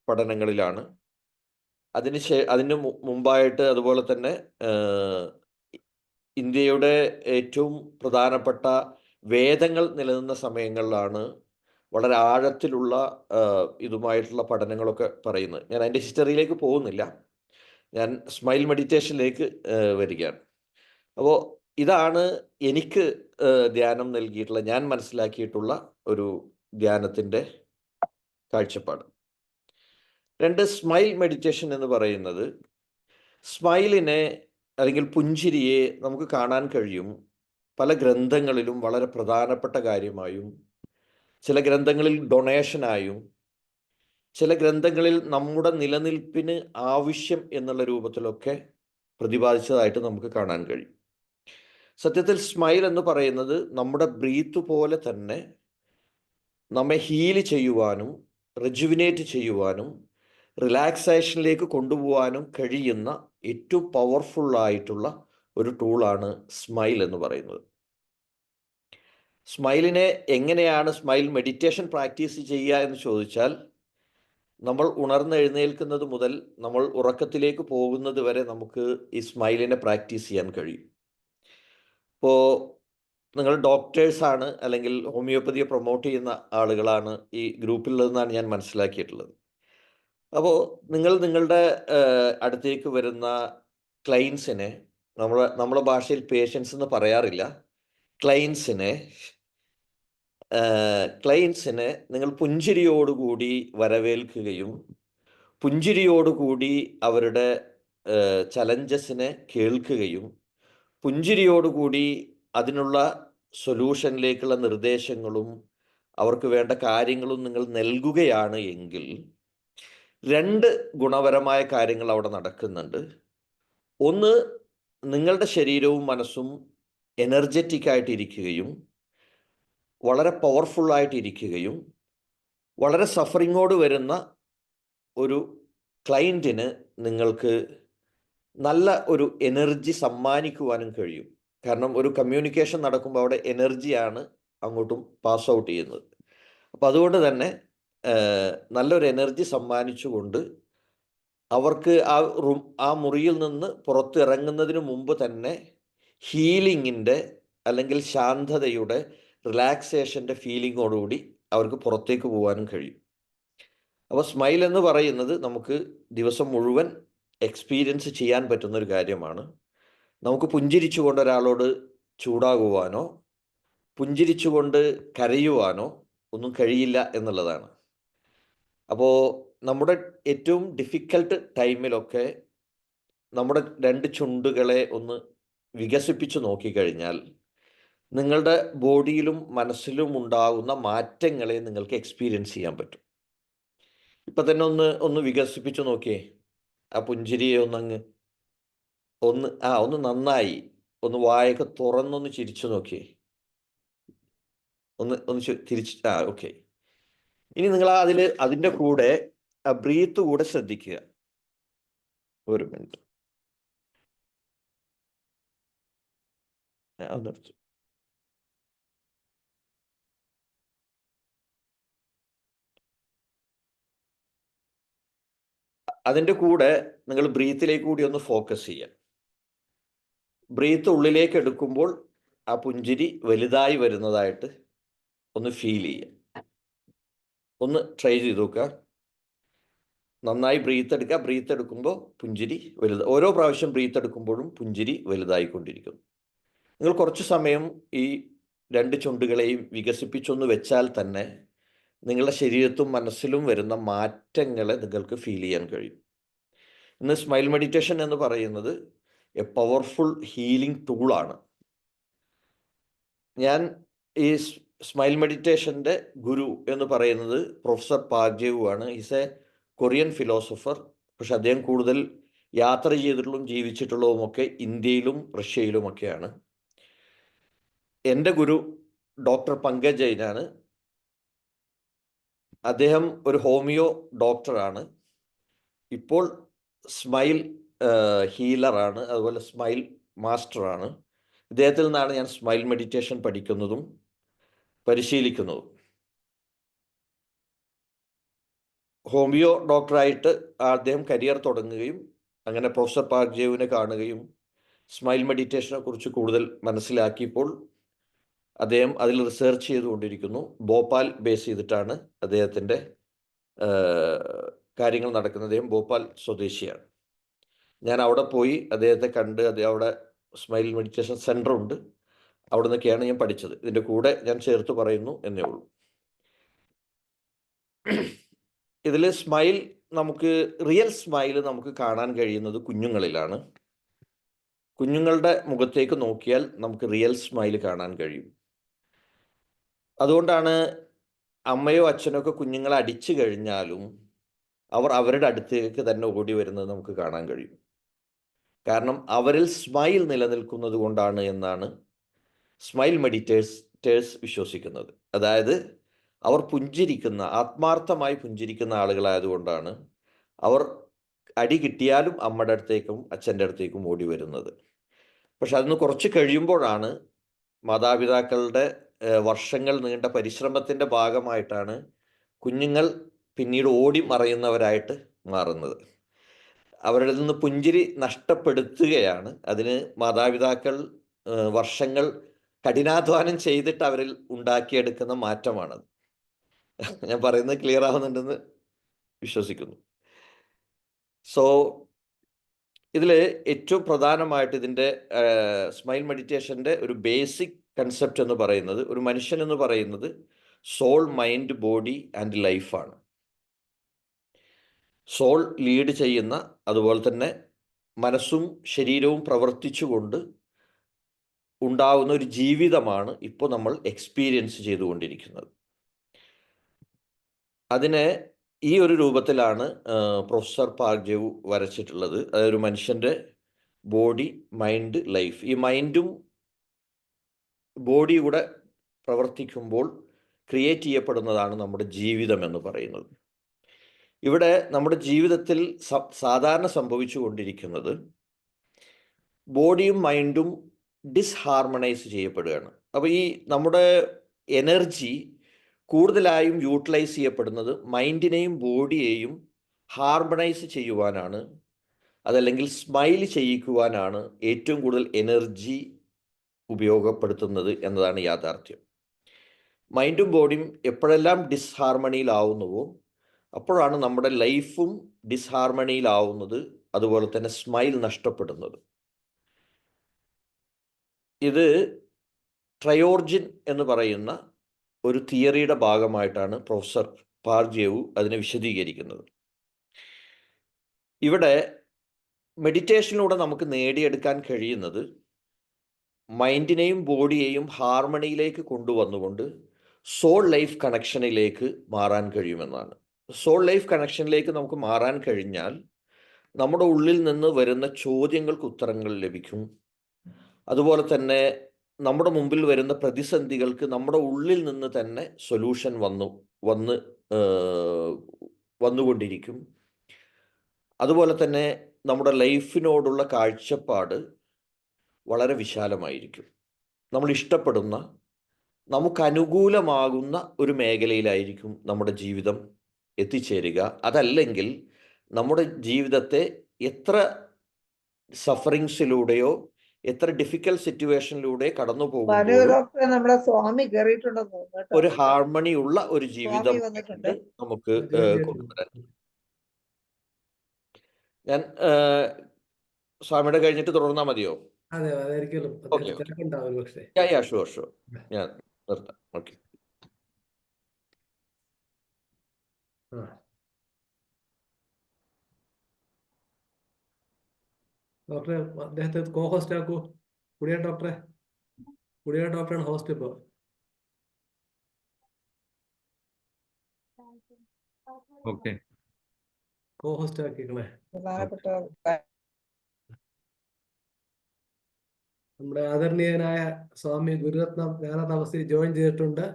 പഠനങ്ങളിലാണ്. അതിന് മുമ്പായിട്ട് അതുപോലെ തന്നെ ഇന്ത്യയുടെ ഏറ്റവും പ്രധാനപ്പെട്ട വേദങ്ങൾ നിലനിന്ന സമയങ്ങളിലാണ് വളരെ ആഴത്തിലുള്ള ഇതുമായിട്ടുള്ള പഠനങ്ങളൊക്കെ പറയുന്നത്. ഞാൻ അതിൻ്റെ ഹിസ്റ്ററിയിലേക്ക് പോകുന്നില്ല, ഞാൻ സ്മൈൽ മെഡിറ്റേഷനിലേക്ക് വരികയാണ്. അപ്പോൾ ഇതാണ് എനിക്ക് ധ്യാനം നൽകിയിട്ടുള്ള, ഞാൻ മനസ്സിലാക്കിയിട്ടുള്ള ഒരു ധ്യാനത്തിൻ്റെ കാഴ്ചപ്പാട്. 2, സ്മൈൽ മെഡിറ്റേഷൻ എന്ന് പറയുന്നത്, സ്മൈലിനെ അല്ലെങ്കിൽ പുഞ്ചിരിയെ നമുക്ക് കാണാൻ കഴിയും പല ഗ്രന്ഥങ്ങളിലും വളരെ പ്രധാനപ്പെട്ട കാര്യമായും, ചില ഗ്രന്ഥങ്ങളിൽ ഡൊണേഷനായും, ചില ഗ്രന്ഥങ്ങളിൽ നമ്മുടെ നിലനിൽപ്പിന് ആവശ്യം എന്നുള്ള രൂപത്തിലൊക്കെ പ്രതിപാദിച്ചതായിട്ട് നമുക്ക് കാണാൻ കഴിയും. സത്യത്തിൽ സ്മൈൽ എന്ന് പറയുന്നത് നമ്മുടെ ബ്രീത്ത് പോലെ തന്നെ നമ്മെ ഹീൽ ചെയ്യുവാനും റെജുവിനേറ്റ് ചെയ്യുവാനും റിലാക്സേഷനിലേക്ക് കൊണ്ടുപോകാനും കഴിയുന്ന ഏറ്റവും പവർഫുള്ളായിട്ടുള്ള ഒരു ടൂളാണ് സ്മൈൽ എന്ന് പറയുന്നത്. സ്മൈലിനെ എങ്ങനെയാണ് സ്മൈൽ മെഡിറ്റേഷൻ പ്രാക്ടീസ് ചെയ്യുക എന്ന് ചോദിച്ചാൽ, നമ്മൾ ഉണർന്നെഴുന്നേൽക്കുന്നത് മുതൽ നമ്മൾ ഉറക്കത്തിലേക്ക് പോകുന്നത് വരെ നമുക്ക് ഈ സ്മൈലിനെ പ്രാക്ടീസ് ചെയ്യാൻ കഴിയും. ഇപ്പോൾ നിങ്ങൾ ഡോക്ടേഴ്സാണ് അല്ലെങ്കിൽ ഹോമിയോപ്പതിയെ പ്രൊമോട്ട് ചെയ്യുന്ന ആളുകളാണ് ഈ ഗ്രൂപ്പിലുള്ളതെന്നാണ് ഞാൻ മനസ്സിലാക്കിയിട്ടുള്ളത്. അപ്പോൾ നിങ്ങളുടെ അടുത്തേക്ക് വരുന്ന ക്ലയൻസിനെ, നമ്മുടെ ഭാഷയിൽ പേഷ്യൻസ് എന്ന് പറയാറില്ല, ക്ലയൻസിനെ നിങ്ങൾ പുഞ്ചിരിയോടുകൂടി വരവേൽക്കുകയും പുഞ്ചിരിയോടുകൂടി അവരുടെ ചലഞ്ചസിനെ കേൾക്കുകയും പുഞ്ചിരിയോടുകൂടി അതിനുള്ള സൊല്യൂഷനിലേക്കുള്ള നിർദ്ദേശങ്ങളും അവർക്ക് വേണ്ട കാര്യങ്ങളും നിങ്ങൾ നൽകുകയാണ് എങ്കിൽ 2 ഗുണപരമായ കാര്യങ്ങൾ അവിടെ നടക്കുന്നുണ്ട്. ഒന്ന്, നിങ്ങളുടെ ശരീരവും മനസ്സും എനർജറ്റിക് ആയിട്ടിരിക്കുകയും വളരെ പവർഫുള്ളായിട്ടിരിക്കുകയും വളരെ സഫറിങ്ങോട് വരുന്ന ഒരു ക്ലയൻറ്റിന് നിങ്ങൾക്ക് നല്ല ഒരു എനർജി സമ്മാനിക്കുവാനും കഴിയും. കാരണം ഒരു കമ്മ്യൂണിക്കേഷൻ നടക്കുമ്പോൾ അവിടെ എനർജിയാണ് അങ്ങോട്ടും പാസ് ഔട്ട് ചെയ്യുന്നത്. അപ്പോൾ അതുകൊണ്ട് തന്നെ നല്ലൊരു എനർജി സമ്മാനിച്ചുകൊണ്ട് അവർക്ക് ആ മുറിയിൽ നിന്ന് പുറത്തിറങ്ങുന്നതിന് മുമ്പ് തന്നെ ഹീലിങ്ങിൻ്റെ അല്ലെങ്കിൽ ശാന്തതയുടെ റിലാക്സേഷൻ്റെ ഫീലിങ്ങോടുകൂടി അവർക്ക് പുറത്തേക്ക് പോകാനും കഴിയും. അപ്പോൾ സ്മൈൽ എന്ന് പറയുന്നത് നമുക്ക് ദിവസം മുഴുവൻ എക്സ്പീരിയൻസ് ചെയ്യാൻ പറ്റുന്നൊരു കാര്യമാണ്. നമുക്ക് പുഞ്ചിരിച്ചുകൊണ്ട് ഒരാളോട് ചൂടാകുവാനോ പുഞ്ചിരിച്ചുകൊണ്ട് കരയുവാനോ ഒന്നും കഴിയില്ല എന്നുള്ളതാണ്. അപ്പോൾ നമ്മുടെ ഏറ്റവും ഡിഫിക്കൽട്ട് ടൈമിലൊക്കെ നമ്മുടെ 2 ചുണ്ടുകളെ ഒന്ന് വികസിപ്പിച്ച് നോക്കിക്കഴിഞ്ഞാൽ നിങ്ങളുടെ ബോഡിയിലും മനസ്സിലും ഉണ്ടാകുന്ന മാറ്റങ്ങളെ നിങ്ങൾക്ക് എക്സ്പീരിയൻസ് ചെയ്യാൻ പറ്റും. ഇപ്പം തന്നെ ഒന്ന് വികസിപ്പിച്ച് നോക്കിയേ, ആ പുഞ്ചിരിയെ ഒന്ന് നന്നായി ഒന്ന് വായൊക്കെ തുറന്നൊന്ന് ചിരിച്ചു നോക്കിയേ. ഒന്ന് തിരിച്ച് ഓക്കെ. ഇനി നിങ്ങൾ അതിൻ്റെ കൂടെ ബ്രീത്ത് കൂടെ ശ്രദ്ധിക്കുക. ഒരു മിനിറ്റ്. നിർത്തും. അതിൻ്റെ കൂടെ നിങ്ങൾ ബ്രീത്തിലേക്ക് കൂടി ഒന്ന് ഫോക്കസ് ചെയ്യുക. ബ്രീത്ത് ഉള്ളിലേക്ക് എടുക്കുമ്പോൾ ആ പുഞ്ചിരി വലുതായി വരുന്നതായിട്ട് ഒന്ന് ഫീൽ ചെയ്യുക. ഒന്ന് ട്രൈ ചെയ്ത് നോക്കുക. നന്നായി ബ്രീത്ത് എടുക്കുക. ബ്രീത്ത് എടുക്കുമ്പോൾ പുഞ്ചിരി ഓരോ പ്രാവശ്യം ബ്രീത്ത് എടുക്കുമ്പോഴും പുഞ്ചിരി വലുതായിക്കൊണ്ടിരിക്കുന്നു. നിങ്ങൾ കുറച്ച് സമയം ഈ 2 ചുണ്ടുകളെയും വികസിപ്പിച്ചൊന്ന് വെച്ചാൽ തന്നെ നിങ്ങളുടെ ശരീരത്തും മനസ്സിലും വരുന്ന മാറ്റങ്ങളെ നിങ്ങൾക്ക് ഫീൽ ചെയ്യാൻ കഴിയും. ഇന്ന് സ്മൈൽ മെഡിറ്റേഷൻ എന്ന് പറയുന്നത് എ പവർഫുൾ ഹീലിംഗ് ടൂളാണ്. ഞാൻ ഈ സ്മൈൽ മെഡിറ്റേഷൻ്റെ ഗുരു എന്ന് പറയുന്നത് പ്രൊഫസർ പാഗ്ജേവു ആണ്. Is A Korean philosopher. പക്ഷെ അദ്ദേഹം കൂടുതൽ യാത്ര ചെയ്തിട്ടുള്ളതും ജീവിച്ചിട്ടുള്ളതുമൊക്കെ ഇന്ത്യയിലും റഷ്യയിലുമൊക്കെയാണ്. എൻ്റെ ഗുരു ഡോക്ടർ പങ്കജ് ജൈനാണ്. അദ്ദേഹം ഒരു ഹോമിയോ ഡോക്ടറാണ്. ഇപ്പോൾ സ്മൈൽ ഹീലറാണ്, അതുപോലെ സ്മൈൽ മാസ്റ്ററാണ്. ഇദ്ദേഹത്തിൽ നിന്നാണ് ഞാൻ സ്മൈൽ മെഡിറ്റേഷൻ പഠിക്കുന്നതും പരിശീലിക്കുന്നതും. ഹോമിയോ ഡോക്ടറായിട്ട് അദ്ദേഹം കരിയർ തുടങ്ങുകയും അങ്ങനെ പ്രൊഫസർ പാഗ്ജേവിനെ കാണുകയും സ്മൈൽ മെഡിറ്റേഷനെ കുറിച്ച് കൂടുതൽ മനസ്സിലാക്കിയപ്പോൾ അദ്ദേഹം അതിൽ റിസർച്ച് ചെയ്തുകൊണ്ടിരിക്കുന്നു. ഭോപ്പാൽ ബേസ് ചെയ്തിട്ടാണ് അദ്ദേഹത്തിൻ്റെ കാര്യങ്ങൾ നടക്കുന്നത്. അദ്ദേഹം ഭോപ്പാൽ സ്വദേശിയാണ്. ഞാൻ അവിടെ പോയി അദ്ദേഹത്തെ കണ്ട്, അവിടെ സ്മൈൽ മെഡിറ്റേഷൻ സെൻ്റർ ഉണ്ട്, അവിടെ നിന്നൊക്കെയാണ് ഞാൻ പഠിച്ചത്. ഇതിൻ്റെ കൂടെ ഞാൻ ചേർത്ത് പറയുന്നു എന്നേ ഉള്ളൂ. ഇതിൽ സ്മൈൽ റിയൽ സ്മൈൽ നമുക്ക് കാണാൻ കഴിയുന്നത് കുഞ്ഞുങ്ങളിലാണ്. കുഞ്ഞുങ്ങളുടെ മുഖത്തേക്ക് നോക്കിയാൽ നമുക്ക് റിയൽ സ്മൈൽ കാണാൻ കഴിയും. അതുകൊണ്ടാണ് അമ്മയോ അച്ഛനോ ഒക്കെ കുഞ്ഞുങ്ങളെ അടിച്ചു കഴിഞ്ഞാലും അവർ അവരുടെ അടുത്തേക്ക് തന്നെ ഓടി വരുന്നത് നമുക്ക് കാണാൻ കഴിയും. കാരണം അവരിൽ സ്മൈൽ നിലനിൽക്കുന്നത് കൊണ്ടാണ് എന്നാണ് സ്മൈൽ മെഡിറ്റേഴ്സ് വിശ്വസിക്കുന്നത്. അതായത് അവർ ആത്മാർത്ഥമായി പുഞ്ചിരിക്കുന്ന ആളുകളായതുകൊണ്ടാണ് അവർ അടി കിട്ടിയാലും അമ്മയുടെ അടുത്തേക്കും അച്ഛൻ്റെ അടുത്തേക്കും ഓടി വരുന്നത്. പക്ഷെ അതിന് കുറച്ച് കഴിയുമ്പോഴാണ് മാതാപിതാക്കളുടെ വർഷങ്ങൾ നീണ്ട പരിശ്രമത്തിൻ്റെ ഭാഗമായിട്ടാണ് കുഞ്ഞുങ്ങൾ പിന്നീട് ഓടി മറയുന്നവരായിട്ട് മാറുന്നത്. അവരുടെ നിന്ന് പുഞ്ചിരി നഷ്ടപ്പെടുത്തുകയാണ്. അതിന് മാതാപിതാക്കൾ വർഷങ്ങൾ കഠിനാധ്വാനം ചെയ്തിട്ട് അവരിൽ ഉണ്ടാക്കിയെടുക്കുന്ന മാറ്റമാണത്. ഞാൻ പറയുന്നത് ക്ലിയർ ആവുന്നുണ്ടെന്ന് വിശ്വസിക്കുന്നു. സോ ഇതിൽ ഏറ്റവും പ്രധാനമായിട്ട് ഇതിൻ്റെ സ്മൈൽ മെഡിറ്റേഷൻ്റെ ഒരു ബേസിക് കൺസെപ്റ്റ് എന്ന് പറയുന്നത്, ഒരു മനുഷ്യൻ എന്ന് പറയുന്നത് സോൾ, മൈൻഡ്, ബോഡി ആൻഡ് ലൈഫാണ്. സോൾ ലീഡ് ചെയ്യുന്ന, അതുപോലെ തന്നെ മനസ്സും ശരീരവും പ്രവർത്തിച്ചുകൊണ്ട് ഉണ്ടാവുന്ന ഒരു ജീവിതമാണ് ഇപ്പോൾ നമ്മൾ എക്സ്പീരിയൻസ് ചെയ്തുകൊണ്ടിരിക്കുന്നത്. അതിനെ ഈ ഒരു രൂപത്തിലാണ് പ്രൊഫസർ പാഗ്ജേവു വരച്ചിട്ടുള്ളത്. അതൊരു മനുഷ്യൻ്റെ ബോഡി, മൈൻഡ്, ലൈഫ്. ഈ മൈൻഡും ബോഡിയും കൂടെ പ്രവർത്തിക്കുമ്പോൾ ക്രിയേറ്റ് ചെയ്യപ്പെടുന്നതാണ് നമ്മുടെ ജീവിതം എന്ന് പറയുന്നത്. ഇവിടെ നമ്മുടെ ജീവിതത്തിൽ സാധാരണ സംഭവിച്ചു കൊണ്ടിരിക്കുന്നത് ബോഡിയും മൈൻഡും ഡിസ്ഹാർമണൈസ് ചെയ്യപ്പെടുകയാണ്. അപ്പോൾ ഈ നമ്മുടെ എനർജി കൂടുതലായും യൂട്ടിലൈസ് ചെയ്യപ്പെടുന്നത് മൈൻഡിനെയും ബോഡിയെയും ഹാർമണൈസ് ചെയ്യുവാനാണ്, അതല്ലെങ്കിൽ സ്മൈൽ ചെയ്യിക്കുവാനാണ് ഏറ്റവും കൂടുതൽ എനർജി ഉപയോഗപ്പെടുത്തുന്നത് എന്നതാണ് യാഥാർത്ഥ്യം. മൈൻഡും ബോഡിയും എപ്പോഴെല്ലാം ഡിസ്ഹാർമണിയിലാവുന്നുവോ അപ്പോഴാണ് നമ്മുടെ ലൈഫും ഡിസ്ഹാർമണിയിലാവുന്നത്, അതുപോലെ തന്നെ സ്മൈൽ നഷ്ടപ്പെടുന്നത്. ഇത് ട്രയോർജിൻ എന്ന് പറയുന്ന ഒരു തിയറിയുടെ ഭാഗമായിട്ടാണ് പ്രൊഫസർ പാഗ്ജേവു അതിനെ വിശദീകരിക്കുന്നത്. ഇവിടെ മെഡിറ്റേഷനിലൂടെ നമുക്ക് നേടിയെടുക്കാൻ കഴിയുന്നത് മൈൻഡിനെയും ബോഡിയെയും ഹാർമണിയിലേക്ക് കൊണ്ടുവന്നുകൊണ്ട് സോൾ ലൈഫ് കണക്ഷനിലേക്ക് മാറാൻ കഴിയുമെന്നാണ്. സോൾ ലൈഫ് കണക്ഷനിലേക്ക് നമുക്ക് മാറാൻ കഴിഞ്ഞാൽ നമ്മുടെ ഉള്ളിൽ നിന്ന് വരുന്ന ചോദ്യങ്ങൾക്ക് ഉത്തരങ്ങൾ ലഭിക്കും. അതുപോലെ തന്നെ നമ്മുടെ മുമ്പിൽ വരുന്ന പ്രതിസന്ധികൾക്ക് നമ്മുടെ ഉള്ളിൽ നിന്ന് തന്നെ സൊല്യൂഷൻ വന്നുകൊണ്ടിരിക്കും. അതുപോലെ തന്നെ നമ്മുടെ ലൈഫിനോടുള്ള കാഴ്ചപ്പാട് വളരെ വിശാലമായിരിക്കും. നമ്മൾ ഇഷ്ടപ്പെടുന്ന, നമുക്ക് അനുകൂലമാകുന്ന ഒരു മേഖലയിലായിരിക്കും നമ്മുടെ ജീവിതം എത്തിച്ചേരുക. അതല്ലെങ്കിൽ നമ്മുടെ ജീവിതത്തെ എത്ര സഫറിങ്സിലൂടെയോ എത്ര ഡിഫിക്കൽട്ട് സിറ്റുവേഷനിലൂടെ കടന്നു പോകുമ്പോഴും ഡോക്ടറെ നമ്മുടെ സ്വാമി കയറിയിട്ടുണ്ടെന്ന് തോന്നുന്നു കേട്ടോ. ഒരു ഹാർമണി ഉള്ള ഒരു ജീവിതം സ്വാമി വന്നിട്ടുണ്ട്. നമുക്ക് കൊണ്ടുവരാൻ. ഞാൻ സ്വാമിയുടെ കഴിഞ്ഞിട്ട് തുടർന്നാൽ മതിയോ? അതെ, അതായിരിക്കും ഓക്കെ, തിരക്കുണ്ടാവും പക്ഷേ. ഷുവർ ഞാൻ നിർത്താം. ഓക്കെ. ഡോക്ടറെ അദ്ദേഹത്തെ കോ ഹോസ്റ്റ് ആക്കൂ. കുടിയാൻ ഡോക്ടറാണ് ഹോസ്റ്റ് ഇപ്പോ. ഓക്കെ. കോ ഹോസ്റ്റ് ആക്കിക്കണേ. പ്രധാനപ്പെട്ട നമ്മുടെ ആദരണീയനായ സ്വാമി ഗുരുരത്നം ജ്ഞാനതപസ്യ ജോയിൻ ചെയ്തിട്ടുണ്ട്.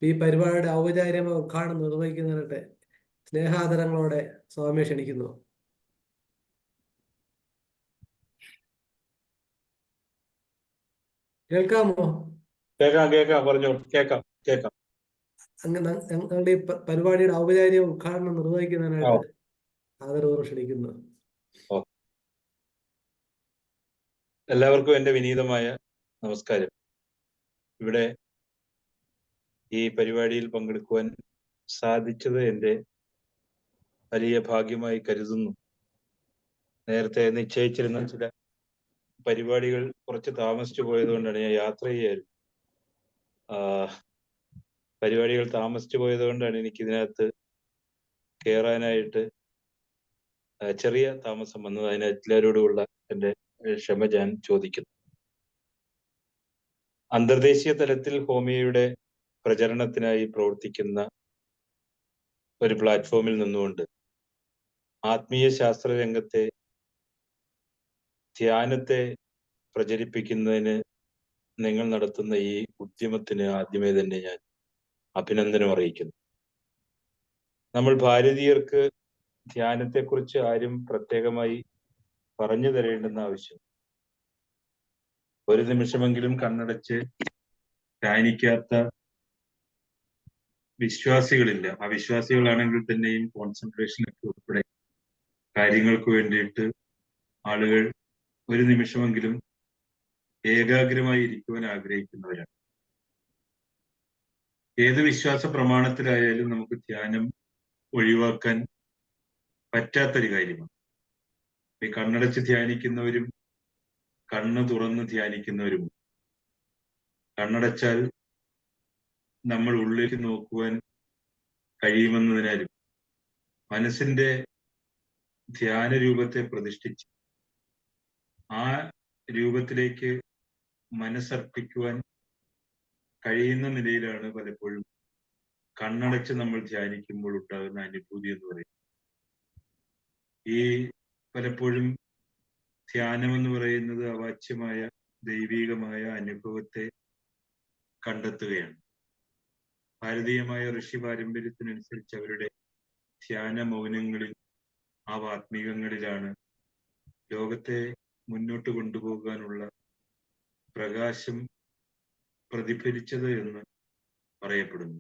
ഈ പരിപാടിയുടെ ഔപചാരികമായ ഉദ്ഘാടനം നിർവഹിക്കുന്നതിനായിട്ട് സ്നേഹാദരങ്ങളോടെ സ്വാമിയെ ക്ഷണിക്കുന്നു. കേൾക്കാമോ? കേൾക്കാം, പറഞ്ഞു, കേൾക്കാം. അങ്ങനെ ഞങ്ങളുടെ ഈ പരിപാടിയുടെ ഔപചാരിക ഉദ്ഘാടനം നിർവഹിക്കുന്നതിനായിട്ട് ആദരവോടെ ക്ഷണിക്കുന്നു. എല്ലാവർക്കും എൻ്റെ വിനീതമായ നമസ്കാരം. ഇവിടെ ഈ പരിപാടിയിൽ പങ്കെടുക്കുവാൻ സാധിച്ചത് എൻ്റെ വലിയ ഭാഗ്യമായി കരുതുന്നു. നേരത്തെ നിശ്ചയിച്ചിരുന്ന ചില പരിപാടികൾ കുറച്ച് താമസിച്ചു പോയതുകൊണ്ടാണ്, ഞാൻ യാത്ര ചെയ്യായിരുന്നു. പരിപാടികൾ താമസിച്ചു പോയതുകൊണ്ടാണ് എനിക്കിതിനകത്ത് കയറാനായിട്ട് ചെറിയ താമസം വന്നത്. അതിന് എല്ലാവരോടുമുള്ള എൻ്റെ ക്ഷമ ഞാൻ ചോദിക്കുന്നു. അന്തർദേശീയ തലത്തിൽ ഹോമിയോയുടെ പ്രചരണത്തിനായി പ്രവർത്തിക്കുന്ന ഒരു പ്ലാറ്റ്ഫോമിൽ നിന്നുകൊണ്ട് ആത്മീയ ശാസ്ത്ര രംഗത്തെ ധ്യാനത്തെ പ്രചരിപ്പിക്കുന്നതിന് നിങ്ങൾ നടത്തുന്ന ഈ ഉദ്യമത്തിന് ആദ്യമേ തന്നെ ഞാൻ അഭിനന്ദനം അറിയിക്കുന്നു. നമ്മൾ ഭാരതീയർക്ക് ധ്യാനത്തെക്കുറിച്ച് ആരും പ്രത്യേകമായി പറഞ്ഞു തരേണ്ടെന്ന ആവശ്യം. ഒരു നിമിഷമെങ്കിലും കണ്ണടച്ച് ധ്യാനിക്കാത്ത വിശ്വാസികളില്ല. അവിശ്വാസികളാണെങ്കിൽ തന്നെയും കോൺസെൻട്രേഷനൊക്കെ ഉൾപ്പെടെ കാര്യങ്ങൾക്ക് വേണ്ടിയിട്ട് ആളുകൾ ഒരു നിമിഷമെങ്കിലും ഏകാഗ്രമായി ഇരിക്കുവാൻ ആഗ്രഹിക്കുന്നവരാണ്. ഏത് വിശ്വാസ പ്രമാണത്തിലായാലും നമുക്ക് ധ്യാനം ഒഴിവാക്കാൻ പറ്റാത്തൊരു കാര്യമാണ്. ഈ കണ്ണടച്ച് ധ്യാനിക്കുന്നവരും കണ്ണ് തുറന്ന് ധ്യാനിക്കുന്നവരും. കണ്ണടച്ചാൽ നമ്മൾ ഉള്ളിലേക്ക് നോക്കുവാൻ കഴിയുമെന്നതിനാലും മനസ്സിന്റെ ധ്യാന രൂപത്തെ പ്രതിഷ്ഠിച്ച് ആ രൂപത്തിലേക്ക് മനസ്സർപ്പിക്കുവാൻ കഴിയുന്ന നിലയിലാണ് പലപ്പോഴും കണ്ണടച്ച് നമ്മൾ ധ്യാനിക്കുമ്പോൾ ഉണ്ടാകുന്ന അനുഭൂതി എന്ന് പറയുന്നത്. ഈ പലപ്പോഴും ധ്യാനം എന്ന് പറയുന്നത് അവാച്യമായ ദൈവികമായ അനുഭവത്തെ കണ്ടെത്തുകയാണ്. ഭാരതീയമായ ഋഷി പാരമ്പര്യത്തിനനുസരിച്ച് അവരുടെ ധ്യാന മൗനങ്ങളിൽ, ആ ആത്മീകങ്ങളിലാണ് ലോകത്തെ മുന്നോട്ട് കൊണ്ടുപോകാനുള്ള പ്രകാശം പ്രതിഫലിച്ചത് എന്ന് പറയപ്പെടുന്നു.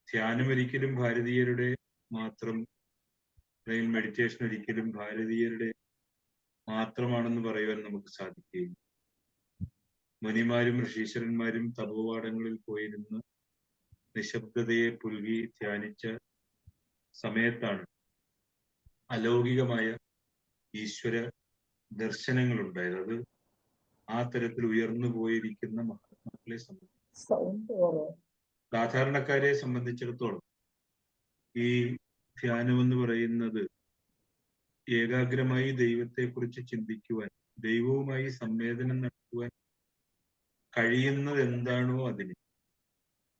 ധ്യാനം ഒരിക്കലും ഭാരതീയരുടെ മാത്രം, അല്ലെങ്കിൽ മെഡിറ്റേഷൻ ഒരിക്കലും ഭാരതീയരുടെ മാത്രമാണെന്ന് പറയുവാൻ നമുക്ക് സാധിക്കുകയില്ല. മുനിമാരും ഋഷീശ്വരന്മാരും തപോവാടങ്ങളിൽ പോയിരുന്ന് നിശബ്ദതയെ പുൽകി ധ്യാനിച്ച സമയത്താണ് അലൗകികമായ ഈശ്വര ദർശനങ്ങൾ ഉണ്ടായത്. അത് ആ തരത്തിൽ ഉയർന്നു പോയിരിക്കുന്ന മഹാത്മാക്കളെ സംബന്ധിച്ച്, സാധാരണക്കാരെ സംബന്ധിച്ചിടത്തോളം ഈ ധ്യാനം എന്ന് പറയുന്നത് ഏകാഗ്രമായി ദൈവത്തെക്കുറിച്ച് ചിന്തിക്കുവാൻ, ദൈവവുമായി സംവേദനം നടത്തുവാൻ കഴിയുന്നത് എന്താണോ അതിന്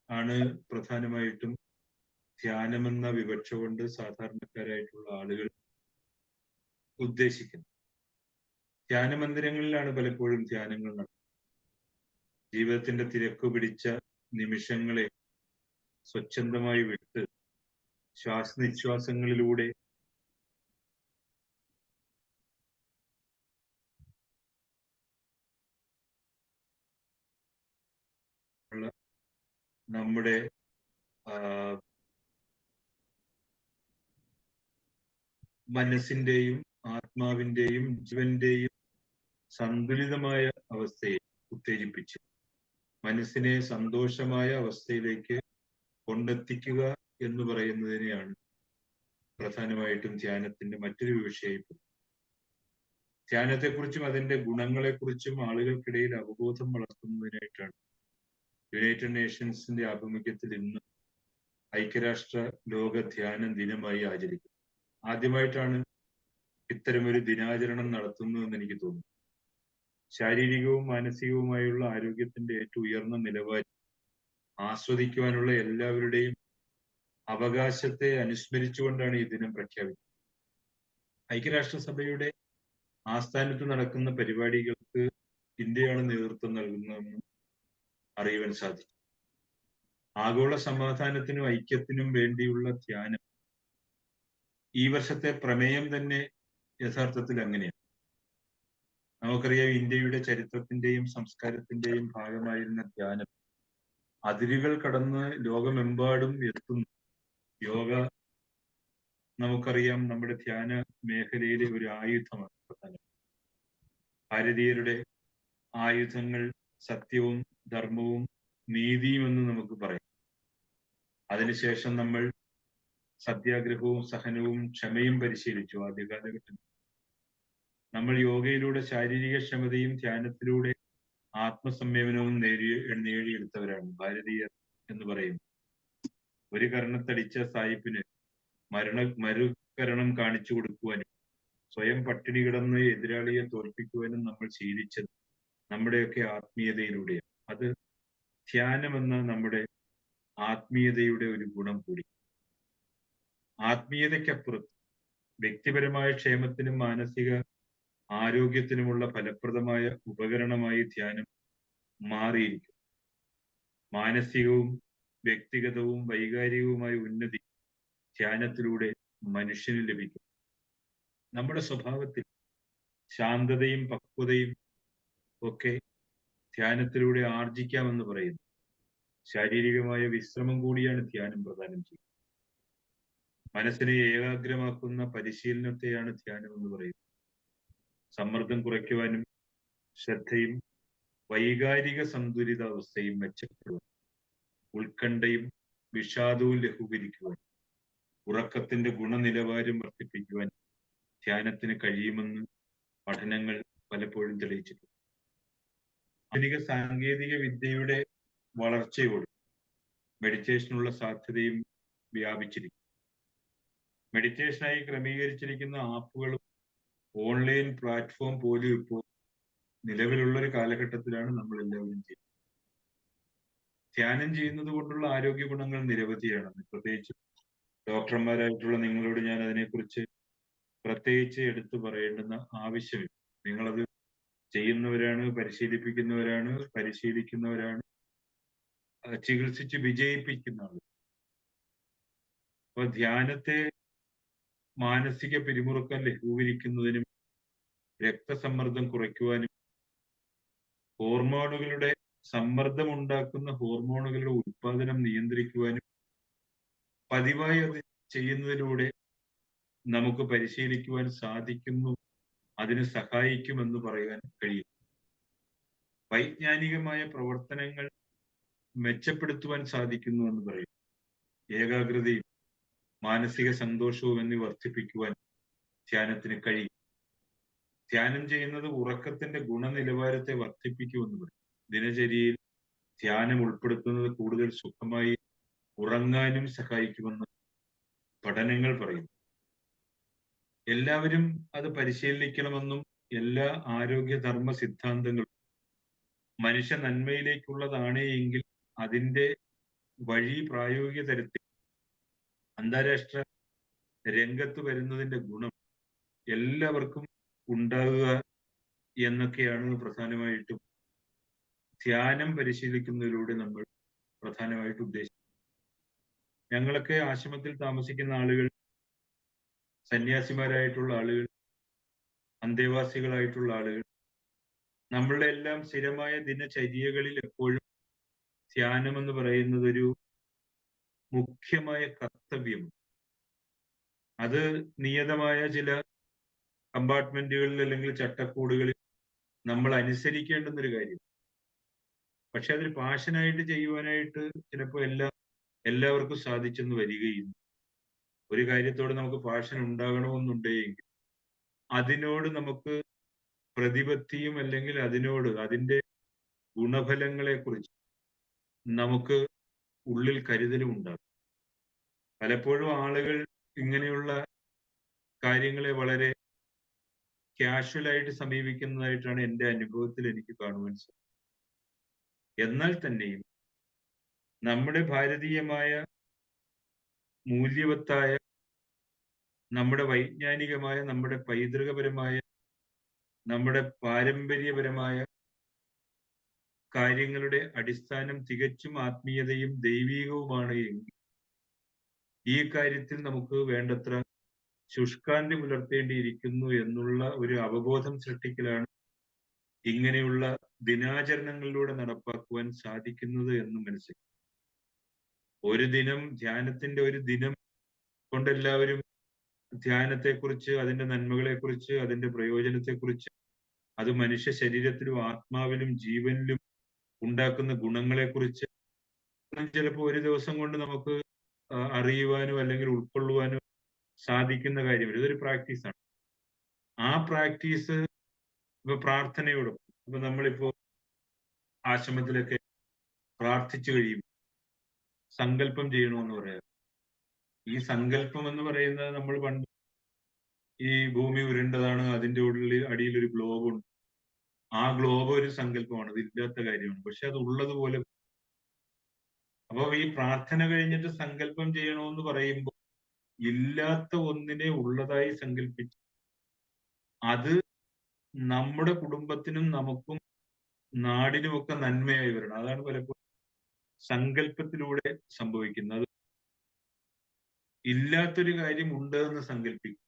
ആണ് പ്രധാനമായിട്ടും ധ്യാനമെന്ന വിവക്ഷ കൊണ്ട് സാധാരണക്കാരായിട്ടുള്ള ആളുകൾ ഉദ്ദേശിക്കുന്നത്. ധ്യാന മന്ദിരങ്ങളിലാണ് പലപ്പോഴും ധ്യാനങ്ങൾ നടത്തുന്നത്. ജീവിതത്തിന്റെ തിരക്ക് പിടിച്ച നിമിഷങ്ങളെ സ്വച്ഛന്തമായി വിട്ട് ശ്വാസനിശ്വാസങ്ങളിലൂടെ നമ്മുടെ മനസ്സിന്റെയും ആത്മാവിന്റെയും ജീവന്റെയും സന്തുലിതമായ അവസ്ഥയെ ഉത്തേജിപ്പിച്ച് മനസ്സിനെ സന്തോഷമായ അവസ്ഥയിലേക്ക് കൊണ്ടെത്തിക്കുക എന്ന് പറയുന്നതിനെയാണ് പ്രധാനമായിട്ടും ധ്യാനത്തിന്റെ മറ്റൊരു വിഷയം. ധ്യാനത്തെക്കുറിച്ചും അതിന്റെ ഗുണങ്ങളെക്കുറിച്ചും ആളുകൾക്കിടയിൽ അവബോധം വളർത്തുന്നതിനായിട്ടാണ് യുണൈറ്റഡ് നേഷൻസിന്റെ ആഭിമുഖ്യത്തിൽ ഇന്ന് ഐക്യരാഷ്ട്ര ലോക ധ്യാന ദിനമായി ആചരിക്കുന്നത്. ആദ്യമായിട്ടാണ് ഇത്തരമൊരു ദിനാചരണം നടത്തുന്നതെന്ന് എനിക്ക് തോന്നുന്നു. ശാരീരികവും മാനസികവുമായുള്ള ആരോഗ്യത്തിന്റെ ഏറ്റവും ഉയർന്ന നിലവാരം ആസ്വദിക്കുവാനുള്ള എല്ലാവരുടെയും അവകാശത്തെ അനുസ്മരിച്ചുകൊണ്ടാണ് ഈ ദിനം പ്രഖ്യാപിക്കുന്നത്. ഐക്യരാഷ്ട്രസഭയുടെ ആസ്ഥാനത്ത് നടക്കുന്ന പരിപാടികൾക്ക് ഇന്ത്യയാണ് നേതൃത്വം നൽകുന്നതെന്ന് അറിയുവാൻ സാധിക്കും. ആഗോള സമാധാനത്തിനും ഐക്യത്തിനും വേണ്ടിയുള്ള ധ്യാനം ഈ വർഷത്തെ പ്രമേയം തന്നെ യഥാർത്ഥത്തിൽ അങ്ങനെയാണ്. നമുക്കറിയാം, ഇന്ത്യയുടെ ചരിത്രത്തിന്റെയും സംസ്കാരത്തിന്റെയും ഭാഗമായിരുന്ന ധ്യാനം അതിരുകൾ കടന്ന് ലോകമെമ്പാടും എത്തുന്നു. യോഗ നമുക്കറിയാം നമ്മുടെ ധ്യാന മേഖലയിലെ ഒരു ആയുധമാണ്. പ്രധാനം ഭാരതീയരുടെ ആയുധങ്ങൾ സത്യവും ധർമ്മവും നീതിയും എന്ന് നമുക്ക് പറയാം. അതിനുശേഷം നമ്മൾ സത്യാഗ്രഹവും സഹനവും ക്ഷമയും പരിശീലിച്ചു. ആദ്യ കാലഘട്ടത്തിൽ നമ്മൾ യോഗയിലൂടെ ശാരീരിക ക്ഷമതയും ധ്യാനത്തിലൂടെ ആത്മസംയമനവും നേടിയെടുത്തവരാണ് ഭാരതീയർ എന്ന് പറയുന്നത്. ഒരു കർണത്തടിച്ച സായിപ്പിന് മറുകരണം കാണിച്ചു കൊടുക്കുവാനും സ്വയം പട്ടിണി കിടന്ന് എതിരാളിയെ തോൽപ്പിക്കുവാനും നമ്മൾ ശീലിച്ചത് നമ്മുടെയൊക്കെ ആത്മീയതയിലൂടെയാണ്. അത് ധ്യാനമെന്ന നമ്മുടെ ആത്മീയതയുടെ ഒരു ഗുണം കൂടി. ആത്മീയതയ്ക്കപ്പുറത്ത് വ്യക്തിപരമായ ക്ഷേമത്തിനും മാനസിക ആരോഗ്യത്തിനുമുള്ള ഫലപ്രദമായ ഉപകരണമായി ധ്യാനം മാറിയിരിക്കും. മാനസികവും വ്യക്തിഗതവും വൈകാരികവുമായ ഉന്നതി ധ്യാനത്തിലൂടെ മനുഷ്യന് ലഭിക്കും. നമ്മുടെ സ്വഭാവത്തിൽ ശാന്തതയും പക്വതയും ഒക്കെ ധ്യാനത്തിലൂടെ ആർജിക്കാമെന്ന് പറയുന്നു. ശാരീരികമായ വിശ്രമം കൂടിയാണ് ധ്യാനം പ്രദാനം ചെയ്യുന്നത്. മനസ്സിനെ ഏകാഗ്രമാക്കുന്ന പരിശീലനത്തെയാണ് ധ്യാനം എന്ന് പറയുന്നത്. സമ്മർദ്ദം കുറയ്ക്കുവാനും ശ്രദ്ധയും വൈകാരിക സന്തുലിതാവസ്ഥയും മെച്ചപ്പെടുവാൻ, ഉത്കണ്ഠയും വിഷാദവും ലഘൂകരിക്കുവാൻ, ഉറക്കത്തിന്റെ ഗുണനിലവാരം വർദ്ധിപ്പിക്കുവാൻ ധ്യാനത്തിന് കഴിയുമെന്ന് പഠനങ്ങൾ പലപ്പോഴും തെളിയിച്ചിട്ടുണ്ട്. ആധുനിക സാങ്കേതിക വിദ്യയുടെ വളർച്ചയോട് മെഡിറ്റേഷനുള്ള സാധ്യതയും വ്യാപിച്ചിരിക്കും. മെഡിറ്റേഷനായി ക്രമീകരിച്ചിരിക്കുന്ന ആപ്പുകളും ഓൺലൈൻ പ്ലാറ്റ്ഫോം പോലും ഇപ്പോൾ നിലവിലുള്ള ഒരു കാലഘട്ടത്തിലാണ് നമ്മൾ എല്ലാവരും ചെയ്യുന്നത്. ധ്യാനം ചെയ്യുന്നത് കൊണ്ടുള്ള ആരോഗ്യ ഗുണങ്ങൾ നിരവധിയാണ്. പ്രത്യേകിച്ച് ഡോക്ടർമാരായിട്ടുള്ള നിങ്ങളോട് ഞാൻ അതിനെക്കുറിച്ച് പ്രത്യേകിച്ച് എടുത്തു പറയേണ്ടുന്ന ആവശ്യമില്ല. നിങ്ങളത് ചെയ്യുന്നവരാണ്, പരിശീലിക്കുന്നവരാണ്, ചികിത്സിച്ച് വിജയിപ്പിക്കുന്ന ആളുകൾ. അപ്പൊ ധ്യാനത്തെ മാനസിക പിരിമുറുക്കം ലഘൂകരിക്കുന്നതിനും രക്തസമ്മർദ്ദം കുറയ്ക്കുവാനും ഹോർമോണുകളുടെ സമ്മർദ്ദമുണ്ടാക്കുന്ന ഹോർമോണുകളുടെ ഉത്പാദനം നിയന്ത്രിക്കുവാനും പതിവായി അത് ചെയ്യുന്നതിലൂടെ നമുക്ക് പരിശീലിക്കുവാൻ സാധിക്കുന്നു, അതിന് സഹായിക്കുമെന്ന് പറയാൻ കഴിയും. വൈജ്ഞാനികമായ പ്രവർത്തനങ്ങൾ മെച്ചപ്പെടുത്തുവാൻ സാധിക്കുന്നു എന്ന് പറയും. ഏകാഗ്രതയും മാനസിക സന്തോഷവും എന്നിവ വർദ്ധിപ്പിക്കുവാൻ ധ്യാനത്തിന് കഴിയും. ധ്യാനം ചെയ്യുന്നത് ഉറക്കത്തിന്റെ ഗുണനിലവാരത്തെ വർദ്ധിപ്പിക്കുമെന്ന് പറയും. ദിനചര്യയിൽ ധ്യാനം ഉൾപ്പെടുത്തുന്നത് കൂടുതൽ സുഖമായി ഉറങ്ങാനും സഹായിക്കുമെന്ന് പഠനങ്ങൾ പറയുന്നു. എല്ലാവരും അത് പരിശീലിക്കണമെന്നും എല്ലാ ആരോഗ്യധർമ്മ സിദ്ധാന്തങ്ങളും മനുഷ്യ നന്മയിലേക്കുള്ളതാണ് എങ്കിൽ അതിന്റെ വഴി പ്രായോഗിക തരത്തിൽ അന്താരാഷ്ട്ര രംഗത്ത് വരുന്നതിന്റെ ഗുണം എല്ലാവർക്കും ഉണ്ടാകുക എന്നൊക്കെയാണ് പ്രധാനമായിട്ടും ധ്യാനം പരിശീലിക്കുന്നതിലൂടെ നമ്മൾ പ്രധാനമായിട്ട് ഉദ്ദേശിക്കുന്നത്. ഞങ്ങളൊക്കെ ആശ്രമത്തിൽ താമസിക്കുന്ന ആളുകൾ, സന്യാസിമാരായിട്ടുള്ള ആളുകൾ, അന്തേവാസികളായിട്ടുള്ള ആളുകൾ, നമ്മളുടെ എല്ലാം സ്ഥിരമായ ദിനചര്യകളിൽ എപ്പോഴും ധ്യാനം എന്ന് പറയുന്നത് ഒരു മുഖ്യമായ കർത്തവ്യം. അത് നിയതമായ ചില കമ്പാർട്ട്മെന്റുകളിൽ അല്ലെങ്കിൽ ചട്ടക്കൂടുകളിൽ നമ്മൾ അനുസരിക്കേണ്ടുന്നൊരു കാര്യം. പക്ഷെ അതൊരു പാഷനായിട്ട് ചെയ്യുവാനായിട്ട് ചിലപ്പോൾ എല്ലാവർക്കും സാധിച്ചെന്ന് വരികയില്ല. ഒരു കാര്യത്തോട് നമുക്ക് പാഷൻ ഉണ്ടാകണമെന്നുണ്ടെങ്കിൽ അതിനോട് നമുക്ക് പ്രതിപത്തിയും അല്ലെങ്കിൽ അതിന്റെ ഗുണഫലങ്ങളെ കുറിച്ച് നമുക്ക് ഉള്ളിൽ കരുതലും ഉണ്ടാകും. പലപ്പോഴും ആളുകൾ ഇങ്ങനെയുള്ള കാര്യങ്ങളെ വളരെ കാഷ്വലായിട്ട് സമീപിക്കുന്നതായിട്ടാണ് എൻ്റെ അനുഭവത്തിൽ എനിക്ക് കാണുവാൻ സാധിക്കുന്നത്. എന്നാൽ തന്നെയും നമ്മുടെ ഭാരതീയമായ മൂല്യവത്തായ, നമ്മുടെ വൈജ്ഞാനികമായ, നമ്മുടെ പൈതൃകപരമായ, നമ്മുടെ പാരമ്പര്യപരമായ കാര്യങ്ങളുടെ അടിസ്ഥാനം തികച്ചും ആത്മീയതയും ദൈവീകവുമാണ് എങ്കിൽ ഈ കാര്യത്തിൽ നമുക്ക് വേണ്ടത്ര ശുഷ്കാന്തി പുലർത്തേണ്ടിയിരിക്കുന്നു എന്നുള്ള ഒരു അവബോധം സൃഷ്ടിക്കലാണ് ഇങ്ങനെയുള്ള ദിനാചരണങ്ങളിലൂടെ നടപ്പാക്കുവാൻ സാധിക്കുന്നത് എന്ന് മനസ്സിലാക്കി. ഒരു ദിനം, ധ്യാനത്തിന്റെ ഒരു ദിനം കൊണ്ട് എല്ലാവരും ധ്യാനത്തെക്കുറിച്ച്, അതിന്റെ നന്മകളെക്കുറിച്ച്, അതിന്റെ പ്രയോജനത്തെക്കുറിച്ച്, അത് മനുഷ്യ ശരീരത്തിലും ആത്മാവിലും ജീവനിലും ഉണ്ടാക്കുന്ന ഗുണങ്ങളെക്കുറിച്ച് ചിലപ്പോൾ ഒരു ദിവസം കൊണ്ട് നമുക്ക് അറിയുവാനോ അല്ലെങ്കിൽ ഉൾക്കൊള്ളുവാനോ സാധിക്കുന്ന കാര്യമില്ല. ഇതൊരു പ്രാക്ടീസാണ്. ആ പ്രാക്ടീസ് ഇപ്പൊ പ്രാർത്ഥനയോടൊപ്പം, ഇപ്പൊ നമ്മളിപ്പോ ആശ്രമത്തിലൊക്കെ പ്രാർത്ഥിച്ചു കഴിയും സങ്കല്പം ചെയ്യണമെന്ന് പറയാം. ഈ സങ്കല്പം എന്ന് പറയുന്നത് നമ്മൾ പണ്ട് ഈ ഭൂമി ഉരുണ്ടതാണ്, അതിന്റെ ഉള്ളിൽ അടിയിൽ ഒരു ഗ്ലോബ് ഉണ്ട്, ആ ഗ്ലോബ് ഒരു സങ്കല്പമാണ്, അത് ഇല്ലാത്ത കാര്യമാണ്. പക്ഷെ അത് ഉള്ളതുപോലെ. അപ്പൊ ഈ പ്രാർത്ഥന കഴിഞ്ഞിട്ട് സങ്കല്പം ചെയ്യണമെന്ന് പറയുമ്പോൾ ഇല്ലാത്ത ഒന്നിനെ ഉള്ളതായി സങ്കല്പിച്ച് അത് നമ്മുടെ കുടുംബത്തിനും നമുക്കും നാടിനുമൊക്കെ നന്മയായി വരണം. അതാണ് പലപ്പോഴും സങ്കല്പത്തിലൂടെ സംഭവിക്കുന്നത്. ഇല്ലാത്തൊരു കാര്യം ഉണ്ട് എന്ന് സങ്കല്പിക്കും.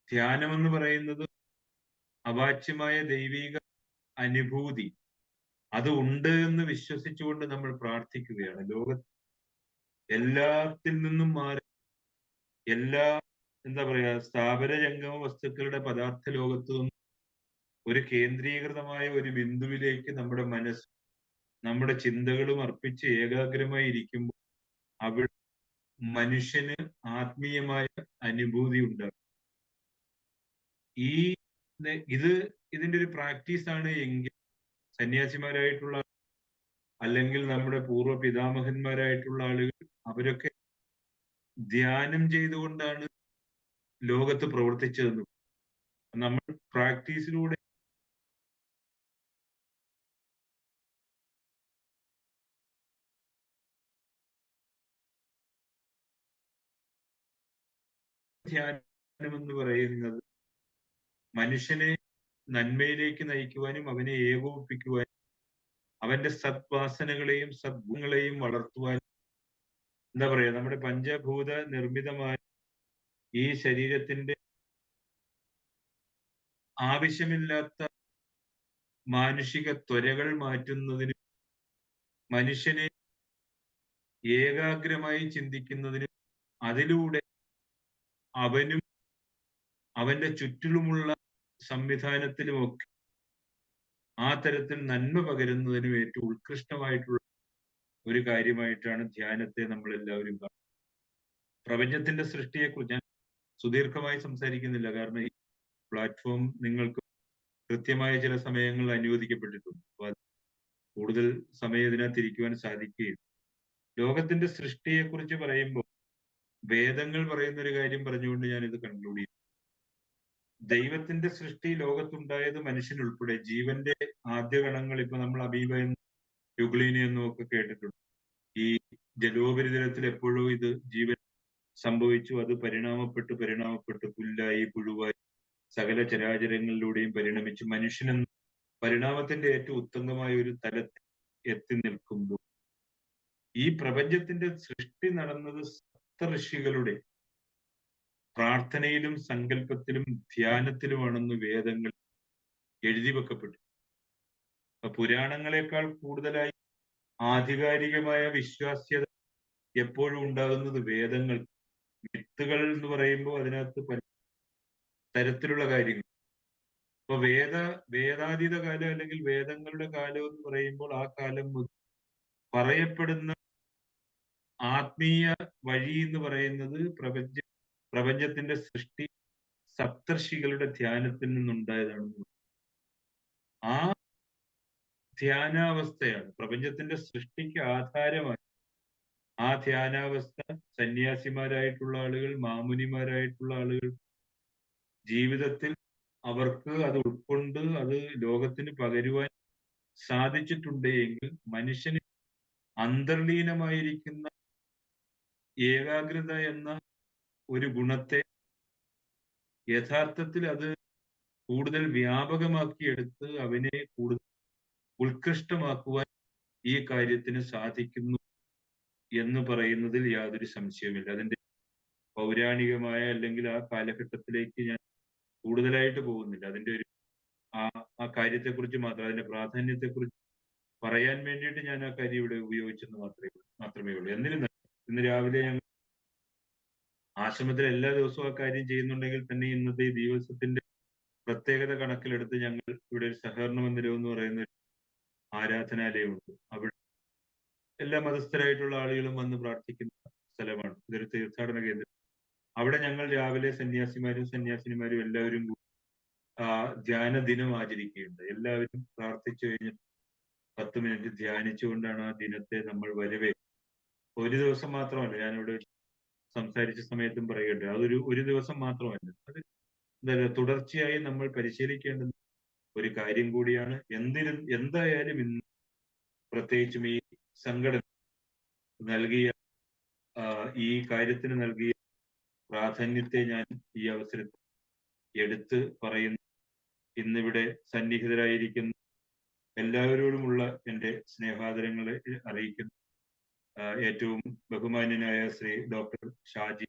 ധ്യാനം എന്ന് പറയുന്നത് അവാച്യമായ ദൈവിക അനുഭൂതി അത് ഉണ്ട് എന്ന് വിശ്വസിച്ചുകൊണ്ട് നമ്മൾ പ്രാർത്ഥിക്കുകയാണ്. ലോകത്ത് എല്ലാത്തിൽ നിന്നും മാറി എന്താ പറയാ, സ്ഥാപന ജംഗമ വസ്തുക്കളുടെ പദാർത്ഥ ലോകത്തു നിന്നും ഒരു കേന്ദ്രീകൃതമായ ഒരു ബിന്ദുവിലേക്ക് നമ്മുടെ മനസ്സ്, നമ്മുടെ ചിന്തകളും അർപ്പിച്ച് ഏകാഗ്രമായി ഇരിക്കുമ്പോൾ അവിടെ മനുഷ്യന് ആത്മീയമായ അനുഭൂതി ഉണ്ടാകും. ഇതിന്റെ ഒരു പ്രാക്ടീസാണ് എങ്കിൽ സന്യാസിമാരായിട്ടുള്ള അല്ലെങ്കിൽ നമ്മുടെ പൂർവ്വ പിതാമഹന്മാരായിട്ടുള്ള ആളുകൾ അവരൊക്കെ ധ്യാനം ചെയ്തുകൊണ്ടാണ് ലോകത്ത് പ്രവർത്തിച്ചതെന്ന്. നമ്മൾ പ്രാക്ടീസിലൂടെ ധ്യാനം എന്ന് പറയുന്നത് മനുഷ്യനെ നന്മയിലേക്ക് നയിക്കുവാനും അവനെ ഏകോപിപ്പിക്കുവാനും അവന്റെ സദ്വാസനകളെയും സദ്ഗുണങ്ങളെയും വളർത്തുവാനും, എന്താ പറയാ, നമ്മുടെ പഞ്ചഭൂത നിർമ്മിതമായ ഈ ശരീരത്തിന്റെ ആവശ്യമില്ലാത്ത മാനുഷിക ത്വരകൾ മാറ്റുന്നതിനും മനുഷ്യനെ ഏകാഗ്രമായി ചിന്തിക്കുന്നതിനും അതിലൂടെ അവനും അവന്റെ ചുറ്റിലുമുള്ള സംവിധാനത്തിലുമൊക്കെ ആ തരത്തിൽ നന്മ പകരുന്നതിനും ഏറ്റവും ഉത്കൃഷ്ടമായിട്ടുള്ള ഒരു കാര്യമായിട്ടാണ് ധ്യാനത്തെ നമ്മൾ എല്ലാവരും കാണുന്നത്. പ്രപഞ്ചത്തിന്റെ സൃഷ്ടിയെക്കുറിച്ച് ഞാൻ സുദീർഘമായി സംസാരിക്കുന്നില്ല, കാരണം ഈ പ്ലാറ്റ്ഫോം നിങ്ങൾക്ക് കൃത്യമായ ചില സമയങ്ങൾ അനുവദിക്കപ്പെട്ടിട്ടുണ്ട്. അപ്പൊ കൂടുതൽ സമയം ഇതിനകത്ത് ഇരിക്കുവാൻ സാധിക്കുകയില്ല. ലോകത്തിന്റെ സൃഷ്ടിയെക്കുറിച്ച് പറയുമ്പോൾ വേദങ്ങൾ പറയുന്ന ഒരു കാര്യം പറഞ്ഞുകൊണ്ട് ഞാനിത് കൺക്ലൂഡ് ചെയ്യും. ദൈവത്തിന്റെ സൃഷ്ടി ലോകത്തുണ്ടായത് മനുഷ്യനുൾപ്പെടെ ജീവന്റെ ആദ്യ ഗണങ്ങൾ, ഇപ്പൊ നമ്മൾ അമീബ എന്നും യുഗ്ലീനി എന്നും ഒക്കെ കേട്ടിട്ടുണ്ട്. ഈ ജലോപരിതലത്തിൽ എപ്പോഴോ ഇത് ജീവൻ സംഭവിച്ചു, അത് പരിണാമപ്പെട്ട് പുല്ലായി പുഴുവായി സകല ചരാചരങ്ങളിലൂടെയും പരിണമിച്ച് മനുഷ്യനെന്ന പരിണാമത്തിന്റെ ഏറ്റവും ഉത്തമമായ ഒരു തലത്തിൽ എത്തി നിൽക്കുമ്പോൾ ഈ പ്രപഞ്ചത്തിന്റെ സൃഷ്ടി നടന്നത് സപ്തഋഷികളുടെ പ്രാർത്ഥനയിലും സങ്കല്പത്തിലും ധ്യാനത്തിലുമാണെന്ന് വേദങ്ങൾ എഴുതി വെക്കപ്പെട്ടു. അപ്പൊ പുരാണങ്ങളെക്കാൾ കൂടുതലായി ആധികാരികമായ വിശ്വാസ്യത എപ്പോഴും ഉണ്ടാകുന്നത് വേദങ്ങൾ. മിത്തുകൾ എന്ന് പറയുമ്പോൾ അതിനകത്ത് പല തരത്തിലുള്ള കാര്യങ്ങൾ. അപ്പൊ വേദാതീത കാലം അല്ലെങ്കിൽ വേദങ്ങളുടെ കാലം എന്ന് പറയുമ്പോൾ ആ കാലം മുതൽ പറയപ്പെടുന്ന ആത്മീയ വഴി എന്ന് പറയുന്നത് പ്രപഞ്ചത്തിന്റെ സൃഷ്ടി സപ്തർഷികളുടെ ധ്യാനത്തിൽ നിന്നുണ്ടായതാണ്. ആ ധ്യാനാവസ്ഥയാണ് പ്രപഞ്ചത്തിന്റെ സൃഷ്ടിക്ക് ആധാരമായി. ആ ധ്യാനാവസ്ഥ സന്യാസിമാരായിട്ടുള്ള ആളുകൾ, മാമുനിമാരായിട്ടുള്ള ആളുകൾ ജീവിതത്തിൽ അവർക്ക് അത് ഉൾക്കൊണ്ട് അത് ലോകത്തിന് പകരുവാൻ സാധിച്ചിട്ടുണ്ട് എങ്കിൽ മനുഷ്യന് അന്തർലീനമായിരിക്കുന്ന ഏകാഗ്രത എന്ന ഒരു ഗുണത്തെ യഥാർത്ഥത്തിൽ അത് കൂടുതൽ വ്യാപകമാക്കിയെടുത്ത് അവനെ കൂടുതൽ ഉത്കൃഷ്ടമാക്കുവാൻ ഈ കാര്യത്തിന് സാധിക്കുന്നു എന്ന് പറയുന്നതിൽ യാതൊരു സംശയവുമില്ല. അതിന്റെ പൗരാണികമായ അല്ലെങ്കിൽ ആ കാലഘട്ടത്തിലേക്ക് ഞാൻ കൂടുതലായിട്ട് പോകുന്നില്ല. അതിന്റെ ഒരു ആ കാര്യത്തെക്കുറിച്ച് മാത്രം, അതിന്റെ പ്രാധാന്യത്തെക്കുറിച്ച് പറയാൻ വേണ്ടിയിട്ട് ഞാൻ ആ കാര്യം ഇവിടെ ഉപയോഗിച്ചെന്ന് മാത്രമേ ഉള്ളൂ. എന്നിരുന്നാലും ഇന്ന് രാവിലെ ഞങ്ങൾ ആശ്രമത്തിൽ എല്ലാ ദിവസവും ആ കാര്യം ചെയ്യുന്നുണ്ടെങ്കിൽ തന്നെ ഇന്നത്തെ ഈ ദിവസത്തിന്റെ പ്രത്യേകത കണക്കിലെടുത്ത് ഞങ്ങൾ ഇവിടെ ഒരു സഹകരണ മന്ദിരം എന്ന് പറയുന്ന ആരാധനാലയമുണ്ട്. അവിടെ എല്ലാ മതസ്ഥരായിട്ടുള്ള ആളുകളും വന്ന് പ്രാർത്ഥിക്കുന്ന സ്ഥലമാണ്. ഇതൊരു തീർത്ഥാടന കേന്ദ്രം. അവിടെ ഞങ്ങൾ രാവിലെ സന്യാസിമാരും സന്യാസിനിമാരും എല്ലാവരും ധ്യാന ദിനം ആചരിക്കുകയുണ്ട്. എല്ലാവരും പ്രാർത്ഥിച്ചു കഴിഞ്ഞിട്ട് 10 മിനിറ്റ് ധ്യാനിച്ചുകൊണ്ടാണ് ആ ദിനത്തെ നമ്മൾ വരവേ. ഒരു ദിവസം മാത്രമല്ല, ഞാനിവിടെ സംസാരിച്ച സമയത്തും പറയുകയുണ്ട്, ഒരു ദിവസം മാത്രമല്ല, അത് തുടർച്ചയായി നമ്മൾ പരിശീലിക്കേണ്ടുന്ന ഒരു കാര്യം കൂടിയാണ്. എന്തായാലും ഇന്ന് പ്രത്യേകിച്ചും ഈ സംഘടന നൽകിയ ഈ കാര്യത്തിന് നൽകിയ പ്രാധാന്യത്തെ ഞാൻ ഈ അവസരത്തിൽ എടുത്ത് പറയുന്നു. ഇന്നിവിടെ സന്നിഹിതരായിരിക്കുന്ന എല്ലാവരോടുമുള്ള എൻ്റെ സ്നേഹാദരങ്ങളെ അറിയിക്കുന്നു. ഏറ്റവും ബഹുമാന്യനായ ശ്രീ ഡോക്ടർ ഷാജി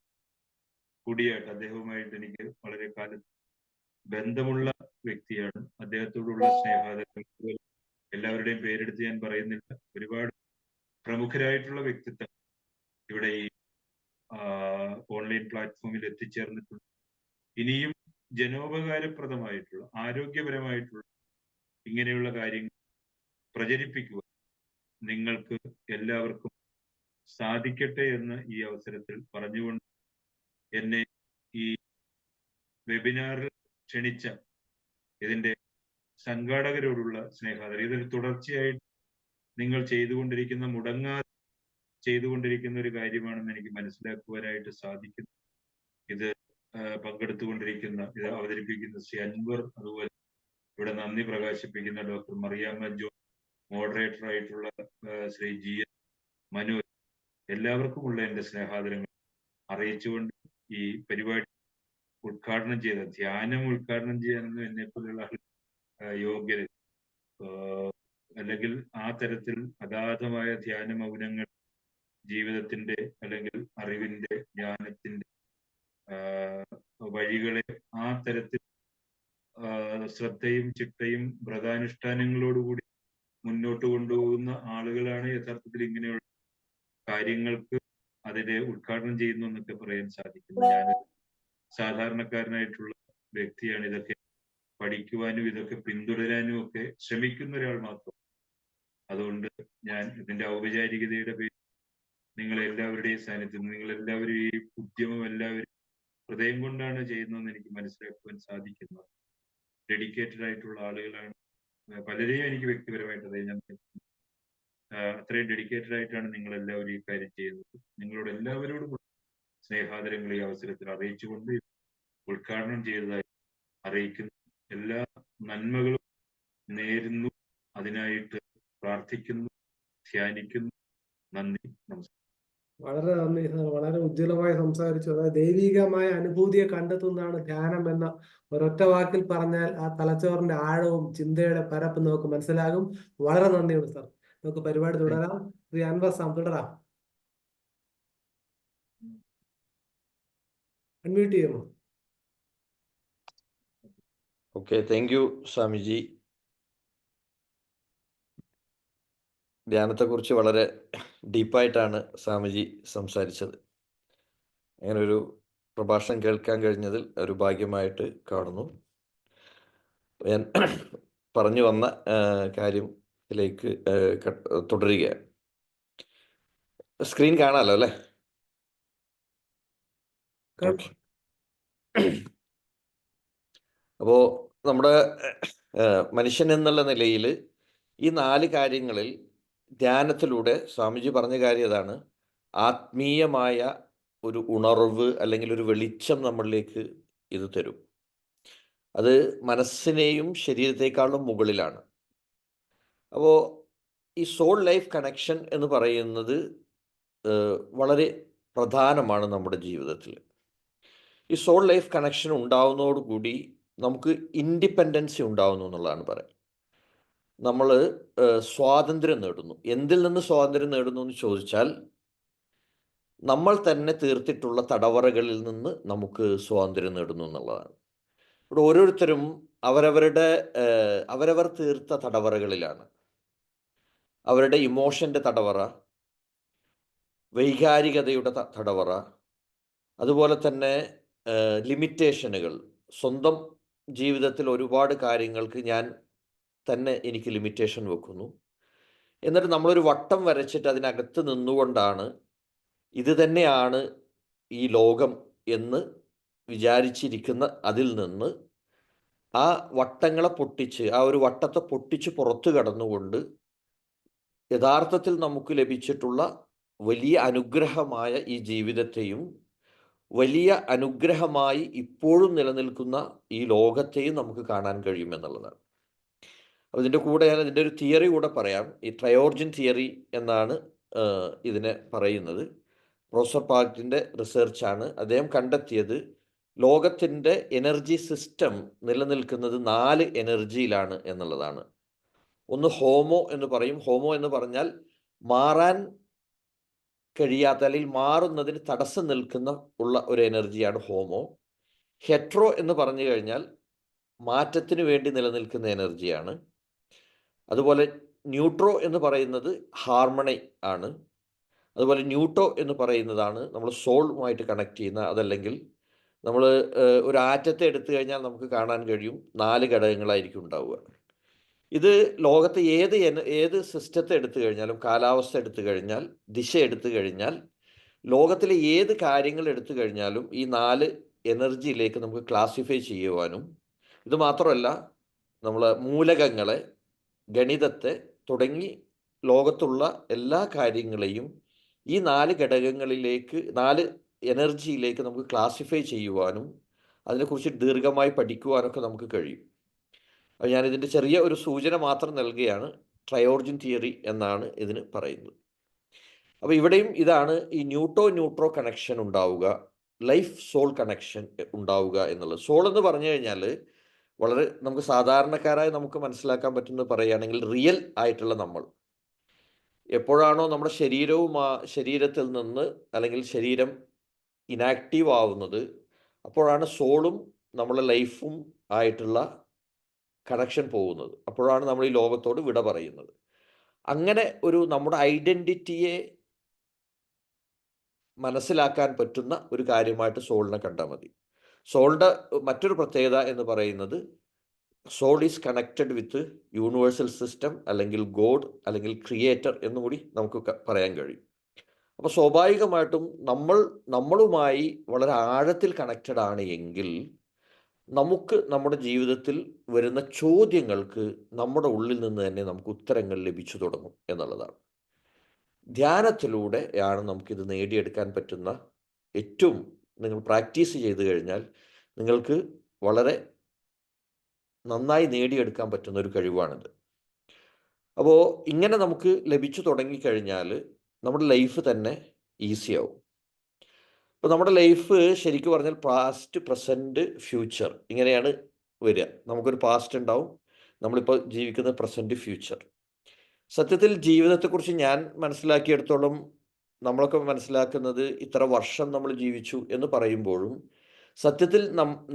കുടിയാട്ട്, അദ്ദേഹവുമായിട്ട് എനിക്ക് വളരെ കാലം ബന്ധമുള്ള വ്യക്തിയാണ്. അദ്ദേഹത്തോടുള്ള സ്നേഹാദരങ്ങൾ എല്ലാവരുടെയും പേരെടുത്ത് ഞാൻ പറയുന്നില്ല. ഒരുപാട് പ്രമുഖരായിട്ടുള്ള വ്യക്തിത്വം ഇവിടെ ഈ ഓൺലൈൻ പ്ലാറ്റ്ഫോമിൽ എത്തിച്ചേർന്നിട്ടുണ്ട്. ഇനിയും ജനോപകാരപ്രദമായിട്ടുള്ള ആരോഗ്യപരമായിട്ടുള്ള ഇങ്ങനെയുള്ള കാര്യങ്ങൾ പ്രചരിപ്പിക്കുക നിങ്ങൾക്ക് എല്ലാവർക്കും സാധിക്കട്ടെ എന്ന് ഈ അവസരത്തിൽ പറഞ്ഞുകൊണ്ട് എന്നെ ഈ വെബിനാറിൽ ക്ഷണിച്ച ഇതിന്റെ സംഘാടകരോടുള്ള സ്നേഹാദരം, ഇതിൽ തുടർച്ചയായിട്ട് നിങ്ങൾ ചെയ്തുകൊണ്ടിരിക്കുന്ന മുടങ്ങാതെ ചെയ്തുകൊണ്ടിരിക്കുന്ന ഒരു കാര്യമാണെന്ന് എനിക്ക് മനസ്സിലാക്കുവാനായിട്ട് സാധിക്കുന്നു. ഇത് പങ്കെടുത്തുകൊണ്ടിരിക്കുന്ന, ഇത് അവതരിപ്പിക്കുന്ന ശ്രീ അൻവർ, അതുപോലെ ഇവിടെ നന്ദി പ്രകാശിപ്പിക്കുന്ന ഡോക്ടർ മറിയാമ്മ ജോ, മോഡറേറ്റർ ആയിട്ടുള്ള ശ്രീ ജി എൻ മനോജ്, എല്ലാവർക്കുമുള്ള എൻ്റെ സ്നേഹാദരങ്ങൾ അറിയിച്ചുകൊണ്ട് ഈ പരിപാടി ഉദ്ഘാടനം ചെയ്ത, ധ്യാനം ഉദ്ഘാടനം ചെയ്യാനൊന്നും എന്നെപ്പോലുള്ള യോഗ്യത അല്ലെങ്കിൽ ആ തരത്തിൽ അഗാധമായ ധ്യാന മൗനങ്ങൾ ജീവിതത്തിന്റെ അല്ലെങ്കിൽ അറിവിന്റെ ജ്ഞാനത്തിന്റെ വഴികളെ ആ തരത്തിൽ ശ്രദ്ധയും ചിട്ടയും വ്രതാനുഷ്ഠാനങ്ങളോടുകൂടി മുന്നോട്ട് കൊണ്ടുപോകുന്ന ആളുകളാണ് യഥാർത്ഥത്തിൽ ഇങ്ങനെയുള്ള കാര്യങ്ങൾക്ക് അതിനെ ഉദ്ഘാടനം ചെയ്യുന്നു എന്നൊക്കെ പറയാൻ സാധിക്കുന്നു. ഞാൻ സാധാരണക്കാരനായിട്ടുള്ള വ്യക്തിയാണ്. ഇതൊക്കെ പഠിക്കുവാനും ഇതൊക്കെ പിന്തുടരാനും ഒക്കെ ശ്രമിക്കുന്ന ഒരാൾ മാത്രം. അതുകൊണ്ട് ഞാൻ ഇതിന്റെ ഔപചാരികതയുടെ പേരിൽ നിങ്ങളെല്ലാവരുടെയും സാന്നിധ്യം, നിങ്ങളെല്ലാവരും ഈ ഉദ്യമം എല്ലാവരും ഹൃദയം കൊണ്ടാണ് ചെയ്യുന്നതെന്ന് എനിക്ക് മനസ്സിലാക്കുവാൻ സാധിക്കുന്നു. ഡെഡിക്കേറ്റഡ് ആയിട്ടുള്ള ആളുകളാണ് പലരെയും എനിക്ക് വ്യക്തിപരമായിട്ട് അറിയാം. അത്രയും ഡെഡിക്കേറ്റഡ് ആയിട്ടാണ് നിങ്ങൾ എല്ലാവരും ഈ കാര്യം ചെയ്യുന്നത്. നിങ്ങളോട് എല്ലാവരോടും സ്നേഹാദരങ്ങൾ ഈ അവസരത്തിൽ അറിയിച്ചുകൊണ്ട് ഉദ്ഘാടനം ചെയ്തതായി അറിയിക്കുന്നു. എല്ലാ നന്മകളും നേരുന്നു, അതിനായിട്ട് പ്രാർത്ഥിക്കുന്നു, ധ്യാനിക്കുന്നു. നന്ദി, നമസ്കാരം. വളരെ നന്ദി സാർ, വളരെ ഉജ്ജ്വലമായി സംസാരിച്ചു. അതായത് ദൈവികമായ അനുഭൂതിയെ കണ്ടെത്തുന്നതാണ് ധ്യാനം എന്ന ഒരൊറ്റ വാക്കിൽ പറഞ്ഞാൽ ആ തലച്ചോറിന്റെ ആഴവും ചിന്തയുടെ പരപ്പും നമുക്ക് മനസ്സിലാകും. വളരെ നന്ദിയുണ്ട് സാർ. നമുക്ക് പരിപാടി തുടരാം. ശ്രീ അൻവർ സാം തുടരാം. അൺമ്യൂട്ട് ചെയ്യുമോ? Okay, thank you Swamiji. ധ്യാനത്തെക്കുറിച്ച് വളരെ ഡീപ്പായിട്ടാണ് സ്വാമിജി സംസാരിച്ചത്. അങ്ങനെ ഒരു പ്രഭാഷണം കേൾക്കാൻ കഴിഞ്ഞതിൽ ഒരു ഭാഗ്യമായിട്ട് കാണുന്നു. ഞാൻ പറഞ്ഞു വന്ന കാര്യത്തിലേക്ക് തുടരുകയാണ്. സ്ക്രീൻ കാണാമല്ലോ അല്ലേ? ഓക്കെ. അപ്പോൾ നമ്മുടെ മനുഷ്യൻ എന്നുള്ള നിലയിൽ ഈ 4 കാര്യങ്ങളിൽ ധ്യാനത്തിലൂടെ സ്വാമിജി പറഞ്ഞ കാര്യം അതാണ്, ആത്മീയമായ ഒരു ഉണർവ് അല്ലെങ്കിൽ ഒരു വെളിച്ചം നമ്മളിലേക്ക് ഇത് തരും. അത് മനസ്സിനെയും ശരീരത്തെക്കാളും മുകളിലാണ്. അപ്പോൾ ഈ സോൾ ലൈഫ് കണക്ഷൻ എന്ന് പറയുന്നത് വളരെ പ്രധാനമാണ് നമ്മുടെ ജീവിതത്തിൽ. ഈ സോൾ ലൈഫ് കണക്ഷൻ ഉണ്ടാവുന്നതോടുകൂടി നമുക്ക് ഇൻഡിപെൻഡൻസി ഉണ്ടാവുന്നു എന്നുള്ളതാണ് പറയാം. നമ്മൾ സ്വാതന്ത്ര്യം നേടുന്നു. എന്തിൽ നിന്ന് സ്വാതന്ത്ര്യം നേടുന്നു എന്ന് ചോദിച്ചാൽ, നമ്മൾ തന്നെ തീർത്തിട്ടുള്ള തടവറകളിൽ നിന്ന് നമുക്ക് സ്വാതന്ത്ര്യം നേടുന്നു എന്നുള്ളതാണ്. ഇവിടെ ഓരോരുത്തരും അവരവർ തീർത്ത തടവറകളിലാണ്. അവരുടെ ഇമോഷൻ്റെ തടവറ, വൈകാരികതയുടെ തടവറ, അതുപോലെ തന്നെ ലിമിറ്റേഷനുകൾ. സ്വന്തം ജീവിതത്തിൽ ഒരുപാട് കാര്യങ്ങൾക്ക് എനിക്ക് ലിമിറ്റേഷൻ വെക്കുന്നു. എന്നിട്ട് നമ്മളൊരു വട്ടം വരച്ചിട്ട് അതിനകത്ത് നിന്നുകൊണ്ടാണ് ഇത് തന്നെയാണ് ഈ ലോകം എന്ന് വിചാരിച്ചിരിക്കുന്ന അതിൽ നിന്ന് ആ വട്ടങ്ങളെ പൊട്ടിച്ച്, ആ ഒരു വട്ടത്തെ പൊട്ടിച്ച് പുറത്തു കടന്നുകൊണ്ട് യഥാർത്ഥത്തിൽ നമുക്ക് ലഭിച്ചിട്ടുള്ള വലിയ അനുഗ്രഹമായ ഈ ജീവിതത്തെയും വലിയ അനുഗ്രഹമായി ഇപ്പോഴും നിലനിൽക്കുന്ന ഈ ലോകത്തെയും നമുക്ക് കാണാൻ കഴിയുമെന്നുള്ളതാണ്. അപ്പോൾ ഇതിൻ്റെ കൂടെ ഞാൻ ഇതിൻ്റെ ഒരു തിയറി കൂടെ പറയാം. ഈ ട്രയോർജിൻ തിയറി എന്നാണ് ഇതിനെ പറയുന്നത്. പ്രൊഫസർ പാർക്കിൻ്റെ റിസർച്ചാണ്. അദ്ദേഹം കണ്ടെത്തിയത് ലോകത്തിൻ്റെ എനർജി സിസ്റ്റം നിലനിൽക്കുന്നത് 4 എനർജിയിലാണ് എന്നുള്ളതാണ്. ഒന്ന് ഹോമോ എന്ന് പറയും. ഹോമോ എന്ന് പറഞ്ഞാൽ മാറാൻ കഴിയാത്ത അല്ലെങ്കിൽ മാറുന്നതിന് തടസ്സം നിൽക്കുന്ന ഒരു എനർജിയാണ് ഹോമോ. ഹെട്രോ എന്ന് പറഞ്ഞു കഴിഞ്ഞാൽ മാറ്റത്തിന് വേണ്ടി നിലനിൽക്കുന്ന എനർജിയാണ്. അതുപോലെ ന്യൂട്രോ എന്ന് പറയുന്നത് ഹാർമണി ആണ്. അതുപോലെ ന്യൂട്ടോ എന്ന് പറയുന്നതാണ് നമ്മൾ സോളുമായിട്ട് കണക്ട് ചെയ്യുന്ന. അതല്ലെങ്കിൽ നമ്മൾ ഒരു ആറ്റത്തെ എടുത്തു കഴിഞ്ഞാൽ നമുക്ക് കാണാൻ കഴിയും 4 ഘടകങ്ങളായിരിക്കും ഉണ്ടാവുക. ഇത് ലോകത്തെ ഏത് സിസ്റ്റത്തെ എടുത്തു കഴിഞ്ഞാലും, കാലാവസ്ഥ എടുത്തു കഴിഞ്ഞാൽ, ദിശ എടുത്തു കഴിഞ്ഞാൽ, ലോകത്തിലെ ഏത് കാര്യങ്ങൾ എടുത്തു കഴിഞ്ഞാലും ഈ 4 എനർജിയിലേക്ക് നമുക്ക് ക്ലാസിഫൈ ചെയ്യുവാനും, ഇത് മാത്രമല്ല നമ്മൾ മൂലകങ്ങളെ, ഗണിതത്തെ തുടങ്ങി ലോകത്തുള്ള എല്ലാ കാര്യങ്ങളെയും ഈ 4 ഘടകങ്ങളിലേക്ക്, 4 എനർജിയിലേക്ക് നമുക്ക് ക്ലാസിഫൈ ചെയ്യുവാനും അതിനെക്കുറിച്ച് ദീർഘമായി പഠിക്കുവാനൊക്കെ നമുക്ക് കഴിയും. അപ്പോൾ ഞാനിതിൻ്റെ ചെറിയ ഒരു സൂചന മാത്രം നൽകുകയാണ്. ട്രയോർജിൻ തിയറി എന്നാണ് ഇതിന് പറയുന്നത്. അപ്പോൾ ഇവിടെയും ഇതാണ് ഈ ന്യൂട്രോ കണക്ഷൻ ഉണ്ടാവുക, ലൈഫ് സോൾ കണക്ഷൻ ഉണ്ടാവുക എന്നുള്ളത്. സോൾ എന്ന് പറഞ്ഞു കഴിഞ്ഞാൽ വളരെ നമുക്ക് സാധാരണക്കാരായി നമുക്ക് മനസ്സിലാക്കാൻ പറ്റുന്നത് പറയുകയാണെങ്കിൽ റിയൽ ആയിട്ടുള്ള നമ്മൾ എപ്പോഴാണോ നമ്മുടെ ശരീരത്തിൽ നിന്ന് അല്ലെങ്കിൽ ശരീരം ഇനാക്റ്റീവ് ആവുന്നത്, അപ്പോഴാണ് സോളും നമ്മളെ ലൈഫും ആയിട്ടുള്ള കണക്ഷൻ പോകുന്നത്. അപ്പോഴാണ് നമ്മൾ ഈ ലോകത്തോട് വിട പറയുന്നത്. അങ്ങനെ ഒരു നമ്മുടെ ഐഡൻറ്റിറ്റിയെ മനസ്സിലാക്കാൻ പറ്റുന്ന ഒരു കാര്യമായിട്ട് സോളിനെ കണ്ടാൽ മതി. സോളിൻ്റെ മറ്റൊരു പ്രത്യേകത എന്ന് പറയുന്നത് soul is connected with universal system, അല്ലെങ്കിൽ ഗോഡ്, അല്ലെങ്കിൽ ക്രിയേറ്റർ എന്നും കൂടി നമുക്ക് പറയാൻ കഴിയും. അപ്പോൾ സ്വാഭാവികമായിട്ടും നമ്മളുമായി വളരെ ആഴത്തിൽ കണക്റ്റഡ് ആണ് എങ്കിൽ നമുക്ക് നമ്മുടെ ജീവിതത്തിൽ വരുന്ന ചോദ്യങ്ങൾക്ക് നമ്മുടെ ഉള്ളിൽ നിന്ന് തന്നെ നമുക്ക് ഉത്തരങ്ങൾ ലഭിച്ചു തുടങ്ങും എന്നുള്ളതാണ്. ധ്യാനത്തിലൂടെയാണ് നമുക്കിത് നേടിയെടുക്കാൻ പറ്റുന്ന ഏറ്റവും, നിങ്ങൾ പ്രാക്ടീസ് ചെയ്തു കഴിഞ്ഞാൽ നിങ്ങൾക്ക് വളരെ നന്നായി നേടിയെടുക്കാൻ പറ്റുന്ന ഒരു കഴിവാണിത്. അപ്പോൾ ഇങ്ങനെ നമുക്ക് ലഭിച്ചു തുടങ്ങിക്കഴിഞ്ഞാൽ നമ്മുടെ ലൈഫ് തന്നെ ഈസി ആവും. ഇപ്പോൾ നമ്മുടെ ലൈഫ് ശരിക്കും പറഞ്ഞാൽ പാസ്റ്റ്, പ്രസൻറ്റ്, ഫ്യൂച്ചർ ഇങ്ങനെയാണ് വരിക. നമുക്കൊരു പാസ്റ്റ് ഉണ്ടാവും, നമ്മളിപ്പോൾ ജീവിക്കുന്ന പ്രസൻറ്റ്, ഫ്യൂച്ചർ. സത്യത്തിൽ ജീവിതത്തെക്കുറിച്ച് ഞാൻ മനസ്സിലാക്കിയെടുത്തോളം നമ്മളൊക്കെ മനസ്സിലാക്കുന്നത് ഇത്ര വർഷം നമ്മൾ ജീവിച്ചു എന്ന് പറയുമ്പോഴും സത്യത്തിൽ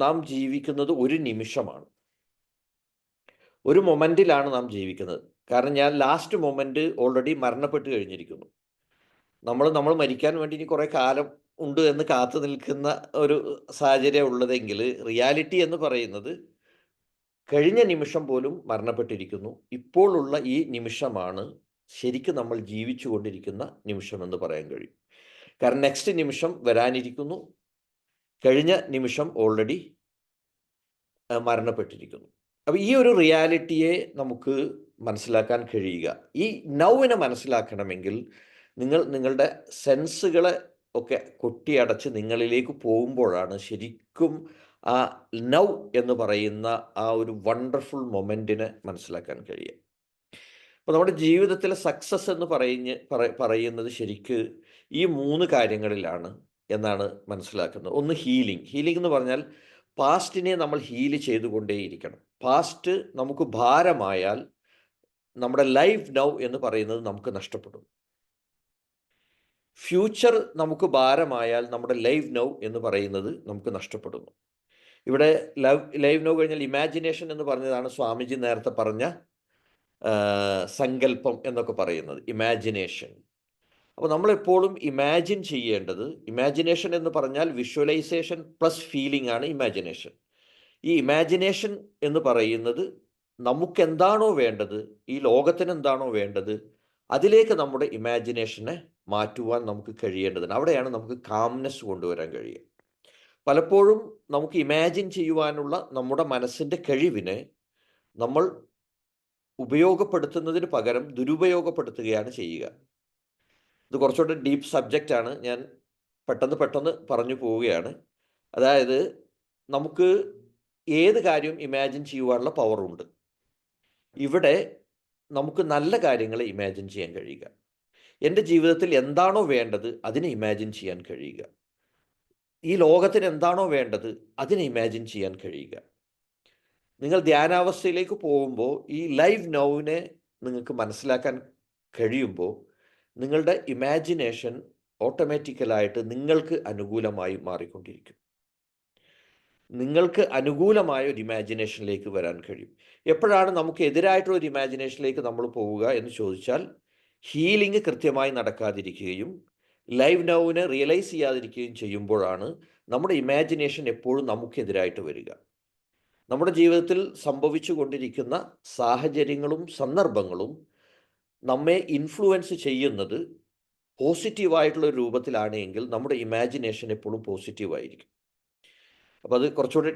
നാം ജീവിക്കുന്നത് ഒരു നിമിഷമാണ്, ഒരു മൊമെൻറ്റിലാണ് നാം ജീവിക്കുന്നത്. കാരണം ഞാൻ ലാസ്റ്റ് മൊമെൻറ്റ് ഓൾറെഡി മരണപ്പെട്ട് കഴിഞ്ഞിരിക്കുന്നു. നമ്മൾ മരിക്കാൻ വേണ്ടി ഇനി കുറേ കാലം ഉണ്ട് എന്ന് കാത്തു നിൽക്കുന്ന ഒരു സാഹചര്യം ഉള്ളതെങ്കിൽ റിയാലിറ്റി എന്ന് പറയുന്നത് കഴിഞ്ഞ നിമിഷം പോലും മരണപ്പെട്ടിരിക്കുന്നു. ഇപ്പോഴുള്ള ഈ നിമിഷമാണ് ശരിക്കും നമ്മൾ ജീവിച്ചു കൊണ്ടിരിക്കുന്ന നിമിഷം എന്ന് പറയാൻ കഴിയും. കാരണം നെക്സ്റ്റ് നിമിഷം വരാനിരിക്കുന്നു, കഴിഞ്ഞ നിമിഷം ഓൾറെഡി മരണപ്പെട്ടിരിക്കുന്നു. അപ്പോൾ ഈ ഒരു റിയാലിറ്റിയെ നമുക്ക് മനസ്സിലാക്കാൻ കഴിയുക. ഈ നൗവിനെ മനസ്സിലാക്കണമെങ്കിൽ നിങ്ങളുടെ സെൻസുകളെ ഒക്കെ കൊട്ടിയടച്ച് നിങ്ങളിലേക്ക് പോകുമ്പോഴാണ് ശരിക്കും ആ നൗ എന്ന് പറയുന്ന ആ ഒരു വണ്ടർഫുൾ മൊമെൻറ്റിനെ മനസ്സിലാക്കാൻ കഴിയുക. അപ്പോൾ നമ്മുടെ ജീവിതത്തിലെ സക്സസ് എന്ന് പറയുന്നത് ശരിക്ക് ഈ 3 കാര്യങ്ങളിലാണ് എന്നാണ് മനസ്സിലാക്കുന്നത്. ഒന്ന് ഹീലിംഗ് എന്ന് പറഞ്ഞാൽ പാസ്റ്റിനെ നമ്മൾ ഹീല് ചെയ്തുകൊണ്ടേയിരിക്കണം. പാസ്റ്റ് നമുക്ക് ഭാരമായാൽ നമ്മുടെ ലൈഫ് നൗ എന്ന് പറയുന്നത് നമുക്ക് നഷ്ടപ്പെടും. ഫ്യൂച്ചർ നമുക്ക് ഭാരമായാൽ നമ്മുടെ ലൈഫ് നൗ എന്ന് പറയുന്നത് നമുക്ക് നഷ്ടപ്പെടുന്നു. ഇവിടെ ലൈഫ് നൗ കഴിഞ്ഞാൽ ഇമാജിനേഷൻ എന്ന് പറഞ്ഞതാണ് സ്വാമിജി നേരത്തെ പറഞ്ഞ സങ്കല്പം എന്നൊക്കെ പറയുന്നത്, ഇമാജിനേഷൻ. അപ്പോൾ നമ്മളെപ്പോഴും ഇമാജിൻ ചെയ്യേണ്ടത്, ഇമാജിനേഷൻ എന്ന് പറഞ്ഞാൽ വിഷ്വലൈസേഷൻ പ്ലസ് ഫീലിംഗ് ആണ് ഇമാജിനേഷൻ. ഈ ഇമാജിനേഷൻ എന്ന് പറയുന്നത് നമുക്കെന്താണോ വേണ്ടത്, ഈ ലോകത്തിന് എന്താണോ വേണ്ടത്, അതിലേക്ക് നമ്മുടെ ഇമാജിനേഷനെ മാറ്റുവാൻ നമുക്ക് കഴിയേണ്ടതുണ്ട്. അവിടെയാണ് നമുക്ക് കാംനെസ് കൊണ്ടുവരാൻ കഴിയുക. പലപ്പോഴും നമുക്ക് ഇമാജിൻ ചെയ്യുവാനുള്ള നമ്മുടെ മനസ്സിൻ്റെ കഴിവിനെ നമ്മൾ ഉപയോഗപ്പെടുത്തുന്നതിന് പകരം ദുരുപയോഗപ്പെടുത്തുകയാണ് ചെയ്യുക. ഇത് കുറച്ചുകൂടെ ഡീപ്പ് സബ്ജക്റ്റാണ്, ഞാൻ പെട്ടെന്ന് പറഞ്ഞു പോവുകയാണ്. അതായത് നമുക്ക് ഏത് കാര്യവും ഇമാജിൻ ചെയ്യുവാനുള്ള പവറുണ്ട്. ഇവിടെ നമുക്ക് നല്ല കാര്യങ്ങളെ ഇമാജിൻ ചെയ്യാൻ കഴിയുക. എൻ്റെ ജീവിതത്തിൽ എന്താണോ വേണ്ടത് അതിനെ ഇമാജിൻ ചെയ്യാൻ കഴിയുക. ഈ ലോകത്തിന് എന്താണോ വേണ്ടത് അതിനെ ഇമാജിൻ ചെയ്യാൻ കഴിയുക. നിങ്ങൾ ധ്യാനാവസ്ഥയിലേക്ക് പോകുമ്പോൾ ഈ ലൈവ് നൗവിനെ നിങ്ങൾക്ക് മനസ്സിലാക്കാൻ കഴിയുമ്പോൾ നിങ്ങളുടെ ഇമാജിനേഷൻ ഓട്ടോമാറ്റിക്കലായിട്ട് നിങ്ങൾക്ക് അനുകൂലമായി മാറിക്കൊണ്ടിരിക്കും. നിങ്ങൾക്ക് അനുകൂലമായ ഒരു ഇമാജിനേഷനിലേക്ക് വരാൻ കഴിയും. എപ്പോഴാണ് നമുക്ക് എതിരായിട്ടുള്ള ഒരു ഇമാജിനേഷനിലേക്ക് നമ്മൾ പോവുക എന്ന് ചോദിച്ചാൽ, ഹീലിംഗ് കൃത്യമായി നടക്കാതിരിക്കുകയും ലൈവ് നൗവിനെ റിയലൈസ് ചെയ്യാതിരിക്കുകയും ചെയ്യുമ്പോഴാണ് നമ്മുടെ ഇമാജിനേഷൻ എപ്പോഴും നമുക്കെതിരായിട്ട് വരിക. നമ്മുടെ ജീവിതത്തിൽ സംഭവിച്ചു കൊണ്ടിരിക്കുന്ന സാഹചര്യങ്ങളും സന്ദർഭങ്ങളും നമ്മെ ഇൻഫ്ലുവൻസ് ചെയ്യുന്നത് പോസിറ്റീവായിട്ടുള്ള ഒരു രൂപത്തിലാണ് എങ്കിൽ നമ്മുടെ ഇമാജിനേഷൻ എപ്പോഴും പോസിറ്റീവായിരിക്കും. അപ്പോൾ അത് കുറച്ചുകൂടി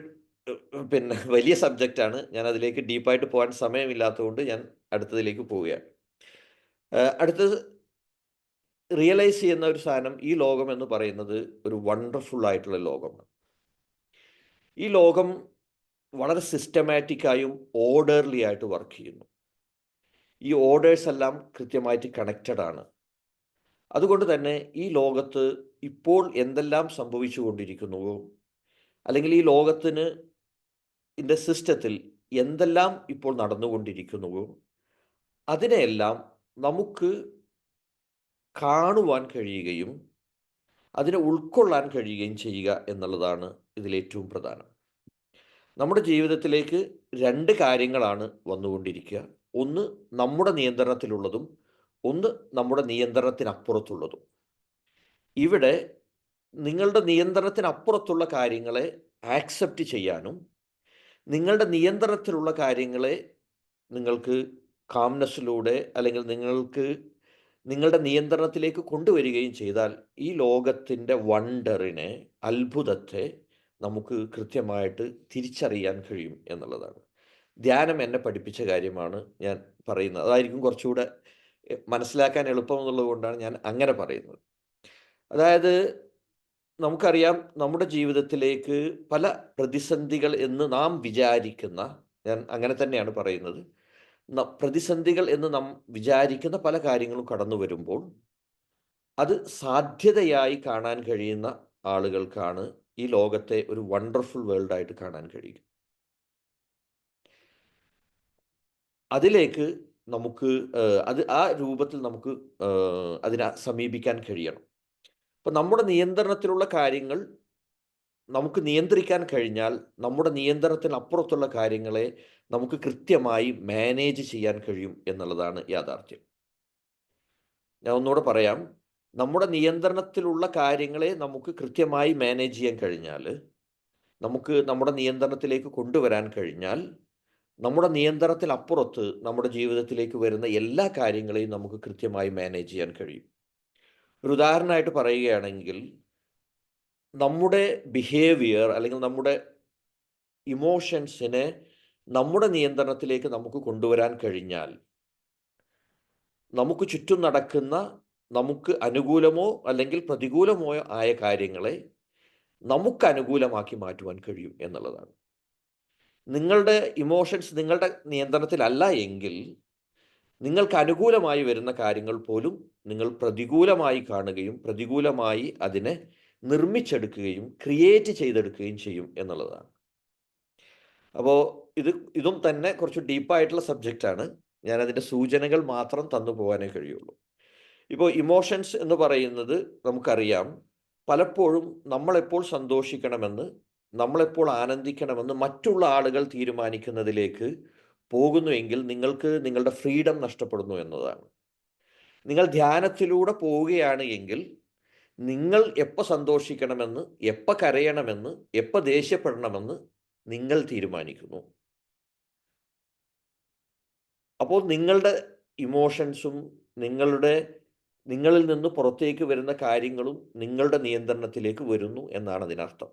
വലിയ സബ്ജക്റ്റാണ്. ഞാൻ അതിലേക്ക് ഡീപ്പായിട്ട് പോകാൻ സമയമില്ലാത്തതുകൊണ്ട് ഞാൻ അടുത്തതിലേക്ക് പോവുകയാണ്. അടുത്തത് റിയലൈസ് ചെയ്യുന്ന ഒരു സാധനം, ഈ ലോകം എന്ന് പറയുന്നത് ഒരു വണ്ടർഫുൾ ആയിട്ടുള്ള ലോകമാണ്. ഈ ലോകം വളരെ സിസ്റ്റമാറ്റിക്കായും ഓർഡർലി ആയിട്ട് വർക്ക് ചെയ്യുന്നു. ഈ ഓർഡേഴ്സ് എല്ലാം കൃത്യമായിട്ട് കണക്റ്റഡ് ആണ്. അതുകൊണ്ട് തന്നെ ഈ ലോകത്ത് ഇപ്പോൾ എന്തെല്ലാം സംഭവിച്ചു കൊണ്ടിരിക്കുന്നുവോ, അല്ലെങ്കിൽ ഈ ലോകത്തിന് ഇതിൻ്റെ സിസ്റ്റത്തിൽ എന്തെല്ലാം ഇപ്പോൾ നടന്നുകൊണ്ടിരിക്കുന്നുവോ അതിനെയെല്ലാം നമുക്ക് കാണുവാൻ കഴിയുകയും അതിനെ ഉൾക്കൊള്ളാൻ കഴിയുകയും ചെയ്യുക എന്നുള്ളതാണ് ഇതിലേറ്റവും പ്രധാനം. നമ്മുടെ ജീവിതത്തിലേക്ക് 2 കാര്യങ്ങളാണ് വന്നുകൊണ്ടിരിക്കുക. ഒന്ന് നമ്മുടെ നിയന്ത്രണത്തിലുള്ളതും ഒന്ന് നമ്മുടെ നിയന്ത്രണത്തിനപ്പുറത്തുള്ളതും. ഇവിടെ നിങ്ങളുടെ നിയന്ത്രണത്തിനപ്പുറത്തുള്ള കാര്യങ്ങളെ ആക്സെപ്റ്റ് ചെയ്യാനും നിങ്ങളുടെ നിയന്ത്രണത്തിലുള്ള കാര്യങ്ങളെ നിങ്ങൾക്ക് കാംനെസ്സിലൂടെ അല്ലെങ്കിൽ നിങ്ങൾക്ക് നിങ്ങളുടെ നിയന്ത്രണത്തിലേക്ക് കൊണ്ടുവരികയും ചെയ്താൽ ഈ ലോകത്തിൻ്റെ വണ്ടറിനെ, അത്ഭുതത്തെ നമുക്ക് കൃത്യമായിട്ട് തിരിച്ചറിയാൻ കഴിയും എന്നുള്ളതാണ്. ധ്യാനം എന്നെ പഠിപ്പിച്ച കാര്യമാണ് ഞാൻ പറയുന്നത്. അതായിരിക്കും കുറച്ചുകൂടെ മനസ്സിലാക്കാൻ എളുപ്പം എന്നുള്ളത് കൊണ്ടാണ് ഞാൻ അങ്ങനെ പറയുന്നത്. അതായത് നമുക്കറിയാം, നമ്മുടെ ജീവിതത്തിലേക്ക് പല പ്രതിസന്ധികൾ എന്ന് നാം വിചാരിക്കുന്ന, ഞാൻ അങ്ങനെ തന്നെയാണ് പറയുന്നത്, പ്രതിസന്ധികൾ എന്ന് നാം വിചാരിക്കുന്ന പല കാര്യങ്ങളും കടന്നു വരുമ്പോൾ അത് സാധ്യതയായി കാണാൻ കഴിയുന്ന ആളുകൾക്കാണ് ഈ ലോകത്തെ ഒരു വണ്ടർഫുൾ വേൾഡായിട്ട് കാണാൻ കഴിയും. അതിലേക്ക് നമുക്ക് അത് ആ രൂപത്തിൽ നമുക്ക് അതിനെ സമീപിക്കാൻ കഴിയണം. അപ്പം നമ്മുടെ നിയന്ത്രണത്തിലുള്ള കാര്യങ്ങൾ നമുക്ക് നിയന്ത്രിക്കാൻ കഴിഞ്ഞാൽ നമ്മുടെ നിയന്ത്രണത്തിനപ്പുറത്തുള്ള കാര്യങ്ങളെ നമുക്ക് കൃത്യമായി മാനേജ് ചെയ്യാൻ കഴിയും എന്നുള്ളതാണ് യാഥാർത്ഥ്യം. ഞാൻ ഒന്നുകൂടെ പറയാം, നമ്മുടെ നിയന്ത്രണത്തിലുള്ള കാര്യങ്ങളെ നമുക്ക് കൃത്യമായി മാനേജ് ചെയ്യാൻ കഴിഞ്ഞാൽ, നമുക്ക് നമ്മുടെ നിയന്ത്രണത്തിലേക്ക് കൊണ്ടുവരാൻ കഴിഞ്ഞാൽ, നമ്മുടെ നിയന്ത്രണത്തിനപ്പുറത്ത് നമ്മുടെ ജീവിതത്തിലേക്ക് വരുന്ന എല്ലാ കാര്യങ്ങളെയും നമുക്ക് കൃത്യമായി മാനേജ് ചെയ്യാൻ കഴിയും. ഒരു ഉദാഹരണമായിട്ട് പറയുകയാണെങ്കിൽ, നമ്മുടെ ബിഹേവിയർ അല്ലെങ്കിൽ നമ്മുടെ ഇമോഷൻസിനെ നമ്മുടെ നിയന്ത്രണത്തിലേക്ക് നമുക്ക് കൊണ്ടുവരാൻ കഴിഞ്ഞാൽ, നമുക്ക് ചുറ്റും നടക്കുന്ന നമുക്ക് അനുകൂലമോ അല്ലെങ്കിൽ പ്രതികൂലമോ ആയ കാര്യങ്ങളെ നമുക്ക് അനുകൂലമാക്കി മാറ്റുവാൻ കഴിയും എന്നുള്ളതാണ്. നിങ്ങളുടെ ഇമോഷൻസ് നിങ്ങളുടെ നിയന്ത്രണത്തിലല്ല എങ്കിൽ നിങ്ങൾക്ക് അനുകൂലമായി വരുന്ന കാര്യങ്ങൾ പോലും നിങ്ങൾ പ്രതികൂലമായി കാണുകയും പ്രതികൂലമായി അതിനെ നിർമ്മിച്ചെടുക്കുകയും ക്രിയേറ്റ് ചെയ്തെടുക്കുകയും ചെയ്യും എന്നുള്ളതാണ്. അപ്പോൾ ഇതും തന്നെ കുറച്ച് ഡീപ്പായിട്ടുള്ള സബ്ജക്റ്റാണ്. ഞാനതിൻ്റെ സൂചനകൾ മാത്രം തന്നു പോകാനേ കഴിയുള്ളൂ. ഇപ്പോൾ ഇമോഷൻസ് എന്ന് പറയുന്നത് നമുക്കറിയാം, പലപ്പോഴും നമ്മളെപ്പോൾ സന്തോഷിക്കണമെന്ന് നമ്മളെപ്പോൾ ആനന്ദിക്കണമെന്ന് മറ്റുള്ള ആളുകൾ തീരുമാനിക്കുന്നതിലേക്ക് പോകുന്നുവെങ്കിൽ നിങ്ങൾക്ക് നിങ്ങളുടെ ഫ്രീഡം നഷ്ടപ്പെടുന്നു എന്നതാണ്. നിങ്ങൾ ധ്യാനത്തിലൂടെ പോവുകയാണ് എങ്കിൽ നിങ്ങൾ എപ്പോൾ സന്തോഷിക്കണമെന്ന്, എപ്പോൾ കരയണമെന്ന്, എപ്പോൾ ദേഷ്യപ്പെടണമെന്ന് നിങ്ങൾ തീരുമാനിക്കുന്നു. അപ്പോൾ നിങ്ങളുടെ ഇമോഷൻസും നിങ്ങളിൽ നിന്ന് പുറത്തേക്ക് വരുന്ന കാര്യങ്ങളും നിങ്ങളുടെ നിയന്ത്രണത്തിലേക്ക് വരുന്നു എന്നാണ് അതിനർത്ഥം.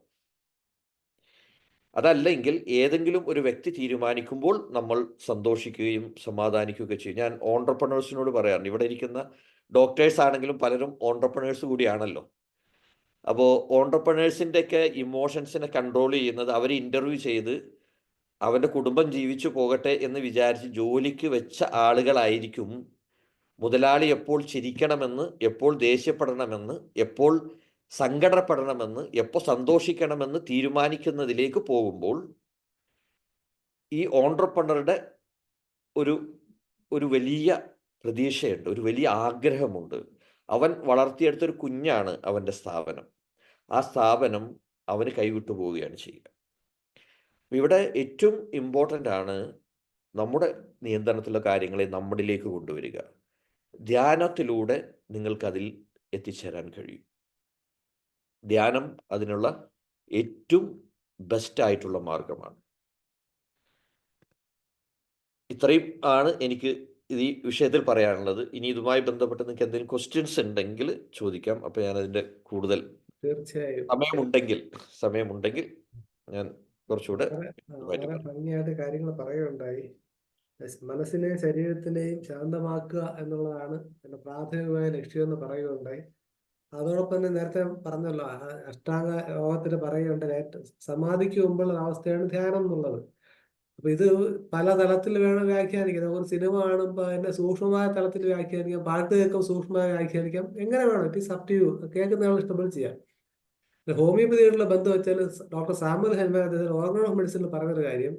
അതല്ലെങ്കിൽ ഏതെങ്കിലും ഒരു വ്യക്തി തീരുമാനിക്കുമ്പോൾ നമ്മൾ സന്തോഷിക്കുകയും സമാധാനിക്കുകയും ചെയ്യും. ഞാൻ ഓൺട്രപ്രണേഴ്സിനോട് പറയാറുണ്ട്, ഇവിടെ ഇരിക്കുന്ന ഡോക്ടേഴ്സ് ആണെങ്കിലും പലരും ഓൺട്രപ്രണേഴ്സ് കൂടിയാണല്ലോ. അപ്പോൾ ഓൺട്രപ്രണേഴ്സിൻ്റെയൊക്കെ ഇമോഷൻസിനെ കൺട്രോൾ ചെയ്യുന്നത് അവർ ഇൻ്റർവ്യൂ ചെയ്ത് അവൻ്റെ കുടുംബം ജീവിച്ചു പോകട്ടെ എന്ന് വിചാരിച്ച് ജോലിക്ക് വെച്ച ആളുകളായിരിക്കും മുതലാളി എപ്പോൾ ചിരിക്കണമെന്ന്, എപ്പോൾ ദേഷ്യപ്പെടണമെന്ന്, എപ്പോൾ സങ്കടപ്പെടണമെന്ന്, എപ്പോൾ സന്തോഷിക്കണമെന്ന് തീരുമാനിക്കുന്നതിലേക്ക് പോകുമ്പോൾ ഈ ഓൺട്രപ്രണറുടെ ഒരു വലിയ പ്രതീക്ഷയുണ്ട്, ഒരു വലിയ ആഗ്രഹമുണ്ട്. അവൻ വളർത്തിയെടുത്തൊരു കുഞ്ഞാണ് അവൻ്റെ സ്ഥാപനം. ആ സ്ഥാപനം അവന് കൈവിട്ടു പോവുകയാണ് ചെയ്യുക. ഇവിടെ ഏറ്റവും ഇമ്പോർട്ടൻ്റ് ആണ് നമ്മുടെ നിയന്ത്രണത്തിലുള്ള കാര്യങ്ങളെ നമ്മളിലേക്ക് കൊണ്ടുവരിക. ധ്യാനത്തിലൂടെ നിങ്ങൾക്കതിൽ എത്തിച്ചേരാൻ കഴിയും. ധ്യാനം അതിനുള്ള ഏറ്റവും ബെസ്റ്റായിട്ടുള്ള മാർഗമാണ്. ഇത്രയും ആണ് എനിക്ക് ഈ വിഷയത്തിൽ പറയാനുള്ളത്. ഇനി ഇതുമായി ബന്ധപ്പെട്ട് നിങ്ങൾക്ക് എന്തെങ്കിലും ക്വസ്റ്റ്യൻസ് ഉണ്ടെങ്കിൽ ചോദിക്കാം. അപ്പോൾ ഞാനതിൻ്റെ കൂടുതൽ തീർച്ചയായും സമയമുണ്ടെങ്കിൽ ഞാൻ കുറച്ചുകൂടെ വളരെ ഭംഗിയായിട്ട് കാര്യങ്ങൾ പറയുകയുണ്ടായി. മനസ്സിനെയും ശരീരത്തിനെയും ശാന്തമാക്കുക എന്നുള്ളതാണ് എൻ്റെ പ്രാഥമികമായ ലക്ഷ്യമെന്ന് പറയുകയുണ്ടായി. അതോടൊപ്പം തന്നെ നേരത്തെ പറഞ്ഞല്ലോ, അഷ്ടാംഗ യോഗത്തിന് പറയുകയുണ്ട്, സമാധിക്ക് മുമ്പുള്ള അവസ്ഥയാണ് ധ്യാനം എന്നുള്ളത്. അപ്പൊ ഇത് പല തലത്തിൽ വേണം വ്യാഖ്യാനിക്കാം. ഒരു സിനിമ കാണുമ്പോൾ അതിന്റെ സൂക്ഷ്മമായ തലത്തിൽ വ്യാഖ്യാനിക്കാം, പാട്ട് കേൾക്കുമ്പോൾ സൂക്ഷ്മമായി വ്യാഖ്യാനിക്കാം, എങ്ങനെ വേണം, it is up to you. കേൾക്കുന്നയാൾ ഇഷ്ടപ്പെട്ട് ചെയ്യാം. ഹോമിയോപ്പതിയോടുള്ള ബന്ധം വെച്ചാൽ doctor Samuel Hahnemann organon of മെഡിസിനിൽ പറഞ്ഞൊരു കാര്യം,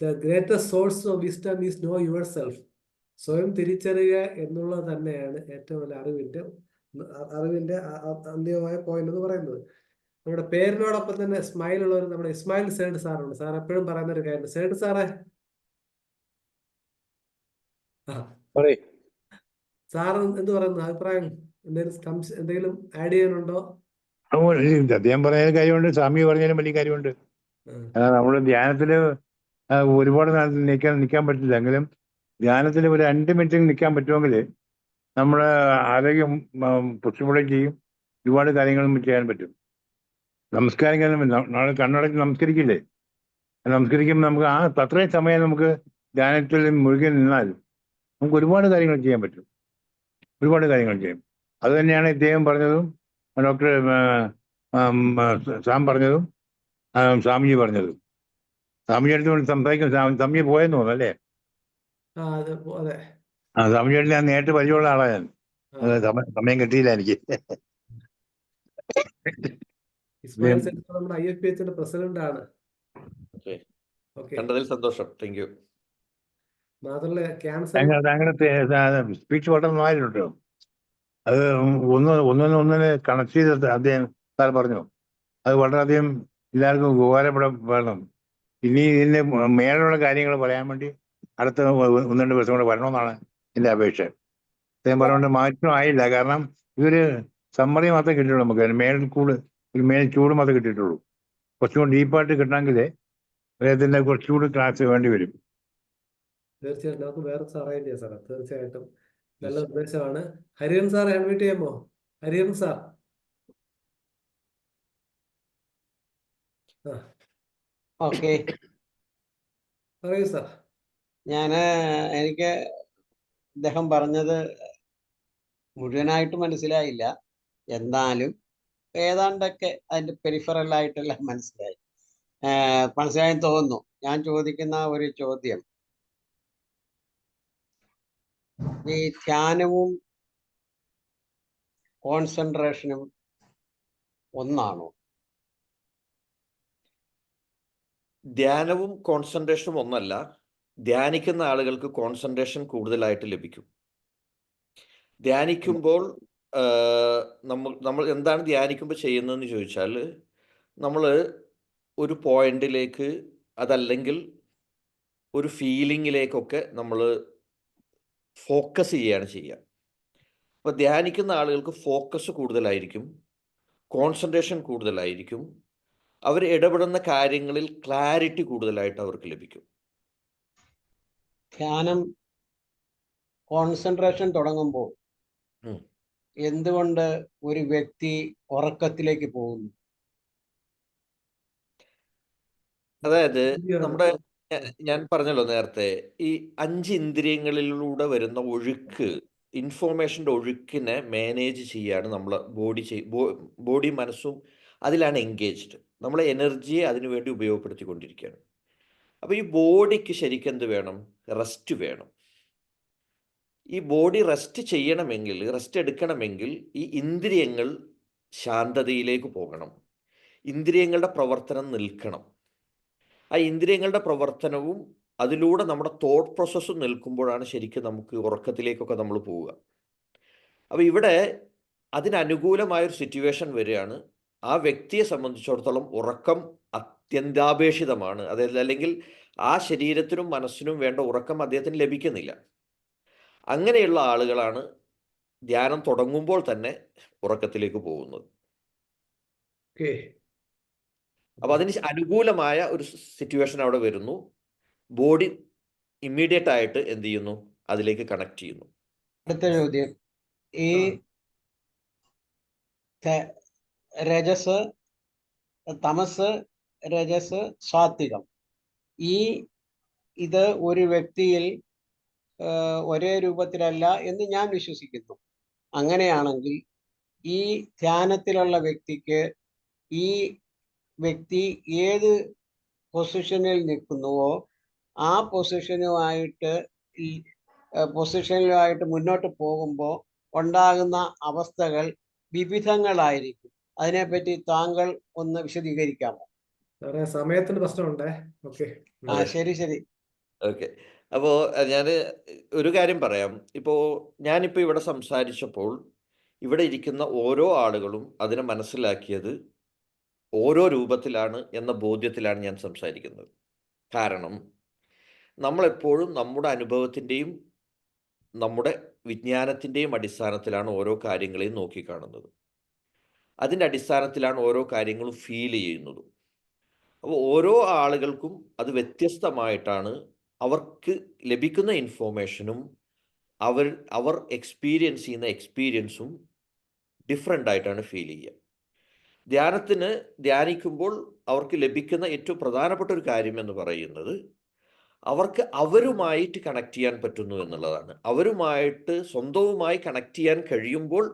the greatest source of wisdom is know yourself. സ്വയം തിരിച്ചറിയുക എന്നുള്ളത് തന്നെയാണ് ഏറ്റവും വലിയ അറിവിന്റെ അന്തിമമായ പോയിന്റ് എന്ന് പറയുന്നത്. നമ്മുടെ പേരിനോടൊപ്പം തന്നെ സ്മൈൽ ഉള്ളവർ നമ്മുടെ ഇസ്മായിൽ സേഡ് സാറുണ്ട്. സാർ എപ്പോഴും പറയുന്ന ഒരു കാര്യം, സേഡ് സാറേ, സാർ എന്ത് പറയുന്നു, അഭിപ്രായം എന്തെങ്കിലും ആഡ് ചെയ്യാനുണ്ടോ? അദ്ദേഹം പറഞ്ഞ കാര്യമുണ്ട്, സ്വാമി പറഞ്ഞാലും വലിയ കാര്യമുണ്ട്. നമ്മൾ ധ്യാനത്തില് ഒരുപാട് നിൽക്കാൻ പറ്റില്ല, എങ്കിലും ധ്യാനത്തിൽ ഒരു 2 മിനിറ്റ് നിൽക്കാൻ പറ്റുമെങ്കിൽ നമ്മുടെ ആരോഗ്യം പുഷ്ടിപ്പെടുകയും ചെയ്യും. ഒരുപാട് കാര്യങ്ങളും ചെയ്യാൻ പറ്റും. നമസ്കാരം നാളെ കണ്ണടച്ച് നമസ്കരിക്കില്ലേ, നമസ്കരിക്കുമ്പോൾ നമുക്ക് അത്രയും സമയം നമുക്ക് ധ്യാനത്തിൽ മുഴുകി നിന്നാൽ നമുക്ക് ഒരുപാട് കാര്യങ്ങൾ ചെയ്യാൻ പറ്റും. ഒരുപാട് കാര്യങ്ങൾ ചെയ്യും. അത് തന്നെയാണ് ഇദ്ദേഹം പറഞ്ഞതും ഡോക്ടർ സാം പറഞ്ഞതും സ്വാമിജി പറഞ്ഞതും. സ്വാമിജി അടുത്ത് സംസാരിക്കും. സ്വാമിജി പോയെന്ന് തോന്നുന്നു അല്ലേ? സ്വാമിജി ഞാൻ നേരിട്ട് പരിചയമുള്ള ആളാണ് ഞാൻ. സമയം കിട്ടിയില്ല എനിക്ക്. ഇസ്മായിൽ സെറ്റ് നമ്മുടെ IFPHന്റെ പ്രസിഡന്റ് ആണ്. ഓക്കെ, ഓക്കെ, കണ്ടതിൽ സന്തോഷം. Thank you. മാത്രമല്ല ക്യാൻസർ താങ്കളുടെ സ്പീച്ച് വളരെ നന്നായിട്ടുണ്ടോ? അത് ഒന്നിനെ കണക്ട് ചെയ്ത് അദ്ദേഹം സാർ പറഞ്ഞു. അത് വളരെയധികം എല്ലാവർക്കും ഉപകാരപ്പെടണം. ഇനി ഇതിന്റെ മേലുള്ള കാര്യങ്ങൾ പറയാൻ വേണ്ടി അടുത്ത 1-2 ദിവസം കൂടെ വരണമെന്നാണ് എൻ്റെ അപേക്ഷ. അദ്ദേഹം പറഞ്ഞുകൊണ്ട് മാറ്റം ആയില്ല. കാരണം ഇതൊരു സമ്മറി മാത്രമേ കിട്ടിയുള്ളൂ. നമുക്ക് ഒരു മേൽച്ചൂട് മാത്രമേ കിട്ടിയിട്ടുള്ളൂ. കുറച്ചുകൂടി ഡീപ്പായിട്ട് കിട്ടണമെങ്കിൽ അദ്ദേഹത്തിന്റെ കുറച്ചുകൂടി ക്ലാസ് വേണ്ടി വരും. തീർച്ചയായിട്ടും നമുക്ക് വേറെ അറേഞ്ച് ചെയ്യാം സാറേ. തീർച്ചയായിട്ടും നല്ല നിർദ്ദേശമാണ്. ഹരിഹരൻ സാർ അഡ്മിറ്റ് ചെയ്യാമോ? ഹരിഹരൻ സാർ. ഓക്കെ, പറയൂ സാർ. എനിക്ക് അദ്ദേഹം പറഞ്ഞത് മുഴുവനായിട്ട് മനസ്സിലായില്ല, എന്നാലും ഏതാണ്ടൊക്കെ അതിന്റെ പെരിഫറൽ ആയിട്ടെല്ലാം മനസ്സിലായെന്ന് തോന്നുന്നു. ഞാൻ ചോദിക്കുന്ന ഒരു ചോദ്യം, ഈ ധ്യാനവും കോൺസെൻട്രേഷനും ഒന്നാണോ? ധ്യാനവും കോൺസെൻട്രേഷനും ഒന്നല്ല. ധ്യാനിക്കുന്ന ആളുകൾക്ക് കോൺസെൻട്രേഷൻ കൂടുതലായിട്ട് ലഭിക്കും. ധ്യാനിക്കുമ്പോൾ നമ്മൾ എന്താണ് ധ്യാനിക്കുമ്പോൾ ചെയ്യുന്നതെന്ന് ചോദിച്ചാൽ, നമ്മൾ ഒരു പോയിന്റിലേക്ക്, അതല്ലെങ്കിൽ ഒരു ഫീലിങ്ങിലേക്കൊക്കെ നമ്മൾ ഫോക്കസ് ചെയ്യുകയാണ് ചെയ്യുക. അപ്പോൾ ധ്യാനിക്കുന്ന ആളുകൾക്ക് ഫോക്കസ് കൂടുതലായിരിക്കും, കോൺസെൻട്രേഷൻ കൂടുതലായിരിക്കും, അവർ ഇടപെടുന്ന കാര്യങ്ങളിൽ ക്ലാരിറ്റി കൂടുതലായിട്ട് അവർക്ക് ലഭിക്കും. ധ്യാനം കോൺസെൻട്രേഷൻ തുടങ്ങുമ്പോൾ എന്തുകൊണ്ട് ഒരു വ്യക്തി ഉറക്കത്തിലേക്ക് പോകുന്നു? അതായത് ഞാൻ പറഞ്ഞല്ലോ നേരത്തെ, ഈ 5 ഇന്ദ്രിയങ്ങളിലൂടെ വരുന്ന ഒഴുക്ക്, ഇൻഫോർമേഷൻ്റെ ഒഴുക്കിനെ മാനേജ് ചെയ്യാണ് നമ്മളെ ബോഡി മനസ്സും അതിലാണ് എൻഗേജ്ഡ്. നമ്മളെ എനർജിയെ അതിനു വേണ്ടി ഉപയോഗപ്പെടുത്തിക്കൊണ്ടിരിക്കുകയാണ്. അപ്പോൾ ഈ ബോഡിക്ക് ശരിക്കും എന്ത് വേണം? റെസ്റ്റ് വേണം. ഈ ബോഡി റെസ്റ്റ് എടുക്കണമെങ്കിൽ ഈ ഇന്ദ്രിയങ്ങൾ ശാന്തതയിലേക്ക് പോകണം, ഇന്ദ്രിയങ്ങളുടെ പ്രവർത്തനം നിൽക്കണം. ആ ഇന്ദ്രിയങ്ങളുടെ പ്രവർത്തനവും അതിലൂടെ നമ്മുടെ തോട്ട് പ്രോസസ്സും നിൽക്കുമ്പോഴാണ് ശരിക്കും നമുക്ക് ഉറക്കത്തിലേക്കൊക്കെ നമ്മൾ പോവുക. അപ്പോൾ ഇവിടെ അതിനനുകൂലമായൊരു സിറ്റുവേഷൻ വരികയാണ്. ആ വ്യക്തിയെ സംബന്ധിച്ചിടത്തോളം ഉറക്കം അത്യന്താപേക്ഷിതമാണ്. അതായത് അല്ലെങ്കിൽ ആ ശരീരത്തിനും മനസ്സിനും വേണ്ട ഉറക്കം അദ്ദേഹത്തിന് ലഭിക്കുന്നില്ല. അങ്ങനെയുള്ള ആളുകളാണ് ധ്യാനം തുടങ്ങുമ്പോൾ തന്നെ ഉറക്കത്തിലേക്ക് പോകുന്നത്. അപ്പോൾ അതിന് അനുകൂലമായ ഒരു സിറ്റുവേഷൻ അവിടെ വരുന്നു. ബോഡി ഇമ്മീഡിയറ്റ് ആയിട്ട് എന്ത് ചെയ്യുന്നു? അതിലേക്ക് കണക്ട് ചെയ്യുന്നു. അടുത്ത ചോദ്യം, ഈ രജസ്, തമസ്, രജസ്, സാത്വികം, ഇത് ഒരു വ്യക്തിയിൽ ഒരേ രൂപത്തിലല്ല എന്ന് ഞാൻ വിശ്വസിക്കുന്നു. അങ്ങനെയാണെങ്കിൽ ഈ ധ്യാനത്തിലുള്ള വ്യക്തിക്ക് ഈ വ്യക്തി ഏത് പൊസിഷനിൽ നിൽക്കുന്നുവോ ആ പൊസിഷനിലുമായിട്ട് മുന്നോട്ട് പോകുമ്പോൾ ഉണ്ടാകുന്ന അവസ്ഥകൾ വിവിധങ്ങളായിരിക്കും. അതിനെപ്പറ്റി താങ്കൾ ഒന്ന് വിശദീകരിക്കാമോ? സമയത്തിന് പ്രശ്നമുണ്ടേ. ഓക്കെ, ശരി. ഓക്കെ, അപ്പോൾ ഞാൻ ഒരു കാര്യം പറയാം. ഞാനിപ്പോൾ ഇവിടെ സംസാരിച്ചപ്പോൾ ഇവിടെ ഇരിക്കുന്ന ഓരോ ആളുകളും അതിനെ മനസ്സിലാക്കിയത് ഓരോ രൂപത്തിലാണ് എന്ന ബോധ്യത്തിലാണ് ഞാൻ സംസാരിക്കുന്നത്. കാരണം നമ്മളെപ്പോഴും നമ്മുടെ അനുഭവത്തിൻ്റെയും നമ്മുടെ വിജ്ഞാനത്തിൻ്റെയും അടിസ്ഥാനത്തിലാണ് ഓരോ കാര്യങ്ങളെയും നോക്കിക്കാണുന്നത്. അതിൻ്റെ അടിസ്ഥാനത്തിലാണ് ഓരോ കാര്യങ്ങളും ഫീൽ ചെയ്യുന്നതും. അപ്പോൾ ഓരോ ആളുകൾക്കും അത് വ്യത്യസ്തമായിട്ടാണ് അവർക്ക് ലഭിക്കുന്ന ഇൻഫോർമേഷനും അവർ എക്സ്പീരിയൻസ് ചെയ്യുന്ന എക്സ്പീരിയൻസും ഡിഫറെൻ്റ് ആയിട്ടാണ് ഫീൽ ചെയ്യുക. ധ്യാനിക്കുമ്പോൾ അവർക്ക് ലഭിക്കുന്ന ഏറ്റവും പ്രധാനപ്പെട്ട ഒരു കാര്യം എന്ന് പറയുന്നത് അവർക്ക് അവരുമായിട്ട് കണക്ട് ചെയ്യാൻ പറ്റുന്നു എന്നുള്ളതാണ്. അവരുമായിട്ട് സ്വന്തവുമായി കണക്ട് ചെയ്യാൻ കഴിയുമ്പോൾ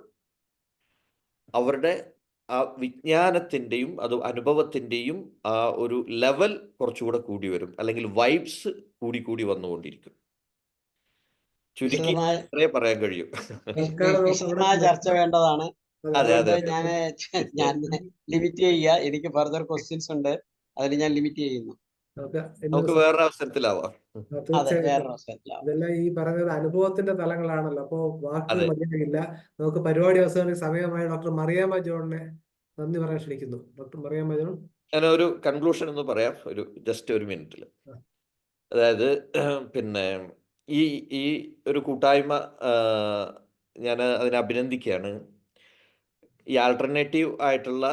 അവരുടെ ആ വിജ്ഞാനത്തിൻ്റെയും അത് അനുഭവത്തിൻ്റെയും ആ ഒരു ലെവൽ കുറച്ചുകൂടെ കൂടി വരും, അല്ലെങ്കിൽ വൈബ്സ് കൂടി വന്നുകൊണ്ടിരിക്കും. ചുരുക്കി വിശദമായ ഇത്രേ പറയാൻ കഴിയും. തൽക്കാലം നമുക്ക് ഇവിടെ വിശദമായ ചർച്ച നിർത്താം. വേണ്ടതാണ്. അതെ അതുകൊണ്ട് അതെ ഞാൻ ലിമിറ്റ് ചെയ്യുക. എനിക്ക് ഫർദർ ക്വസ്റ്റ്യൻസ് ഉണ്ട്, അതിൽ ഞാൻ ലിമിറ്റ് ചെയ്യുന്നു. നമുക്ക് ഇനി നമുക്ക് വേറൊരു അവസരത്തിലാവാം. അതെ, തീർച്ചയായിട്ടും വേറൊരു അവസരത്തിലാവും. ഇതെല്ലാം ഈ പറഞ്ഞത് അനുഭവത്തിന്റെ തലങ്ങളാണല്ലോ. അപ്പോൾ വാക്കുകൾ അതെ. മതിയാകില്ല. നമുക്ക് പരിപാടി അവസാനിക്കുന്ന സമയമായി. ഡോക്ടർ മറിയാമ്മ ജോണിനെ നന്ദി പറയാൻ ക്ഷണിക്കുന്നു. Doctor Mariamma John. ഞാനൊരു കൺക്ലൂഷൻ എന്ന് പറയാം, ജസ്റ്റ് ഒരു മിനിറ്റിൽ. അതായത് പിന്നെ ഈ ഈ ഒരു കൂട്ടായ്മ ഞാൻ അതിനെ അഭിനന്ദിക്കുകയാണ്. ഈ ആൾട്ടർനേറ്റീവ് ആയിട്ടുള്ള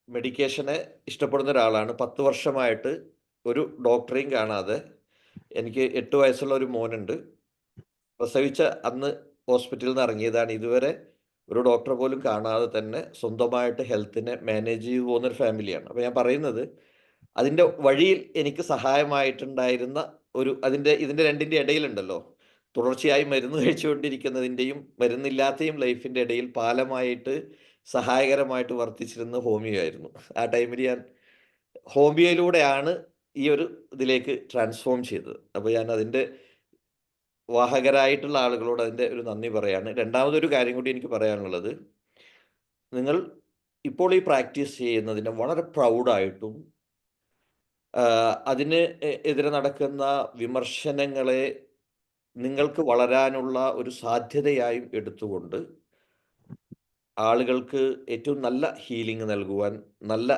മെഡിക്കേഷനെ ഇഷ്ടപ്പെടുന്ന ഒരാളാണ്. 10 വർഷമായിട്ട് ഒരു ഡോക്ടറെയും കാണാതെ. എനിക്ക് 8 വയസ്സുള്ള ഒരു മോനുണ്ട്. പ്രസവിച്ച അന്ന് ഹോസ്പിറ്റലിൽ നിന്ന് ഇറങ്ങിയതാണ്. ഇതുവരെ ഒരു ഡോക്ടറെ പോലും കാണാതെ തന്നെ സ്വന്തമായിട്ട് ഹെൽത്തിനെ മാനേജ് ചെയ്തു പോകുന്നൊരു ഫാമിലിയാണ്. അപ്പോൾ ഞാൻ പറയുന്നത്, അതിൻ്റെ വഴിയിൽ എനിക്ക് സഹായമായിട്ടുണ്ടായിരുന്ന ഇതിൻ്റെ രണ്ടിൻ്റെ ഇടയിലുണ്ടല്ലോ, തുടർച്ചയായി മരുന്ന് കഴിച്ചുകൊണ്ടിരിക്കുന്നതിൻ്റെയും മരുന്നില്ലാത്തയും ലൈഫിൻ്റെ ഇടയിൽ പാലമായിട്ട് സഹായകരമായിട്ട് വർത്തിച്ചിരുന്ന ഹോമിയോ ആയിരുന്നു. ആ ടൈമിൽ ഞാൻ ഹോമിയോയിലൂടെയാണ് ഈ ഒരു ഇതിലേക്ക് ട്രാൻസ്ഫോം ചെയ്തത്. അപ്പോൾ ഞാൻ അതിൻ്റെ വാഹകരായിട്ടുള്ള ആളുകളോട് അതിൻ്റെ ഒരു നന്ദി പറയാണ്. രണ്ടാമതൊരു കാര്യം കൂടി എനിക്ക് പറയാനുള്ളത്, നിങ്ങൾ ഇപ്പോൾ ഈ പ്രാക്ടീസ് ചെയ്യുന്നതിനെ വളരെ പ്രൗഡായിട്ടും അതിന് എതിരെ നടക്കുന്ന വിമർശനങ്ങളെ നിങ്ങൾക്ക് വളരാനുള്ള ഒരു സാധ്യതയായും എടുത്തുകൊണ്ട് ആളുകൾക്ക് ഏറ്റവും നല്ല ഹീലിംഗ് നൽകുവാൻ, നല്ല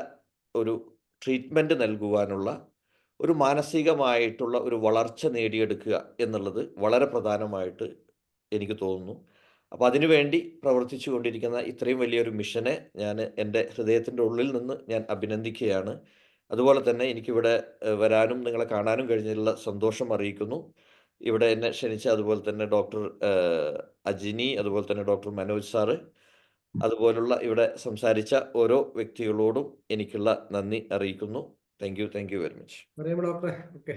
ഒരു ട്രീറ്റ്മെൻറ്റ് നൽകുവാനുള്ള ഒരു മാനസികമായിട്ടുള്ള ഒരു വളർച്ച നേടിയെടുക്കുക എന്നുള്ളത് വളരെ പ്രധാനമായിട്ട് എനിക്ക് തോന്നുന്നു. അപ്പോൾ അതിനുവേണ്ടി പ്രവർത്തിച്ചു കൊണ്ടിരിക്കുന്ന ഇത്രയും വലിയൊരു മിഷനെ ഞാൻ എൻ്റെ ഹൃദയത്തിൻ്റെ ഉള്ളിൽ നിന്ന് ഞാൻ അഭിനന്ദിക്കുകയാണ്. അതുപോലെ തന്നെ എനിക്കിവിടെ വരാനും നിങ്ങളെ കാണാനും കഴിഞ്ഞതിലുള്ള സന്തോഷം അറിയിക്കുന്നു. ഇവിടെ എന്നെ ക്ഷണിച്ച അതുപോലെ തന്നെ ഡോക്ടർ അജിനി, അതുപോലെ തന്നെ ഡോക്ടർ മനോജ് സാറ്, അതുപോലുള്ള ഇവിടെ സംസാരിച്ച ഓരോ വ്യക്തികളോടും എനിക്കുള്ള നന്ദി അറിയിക്കുന്നു. Thank you very much. Mariamma ഡോക്ടറെ. ഓക്കെ.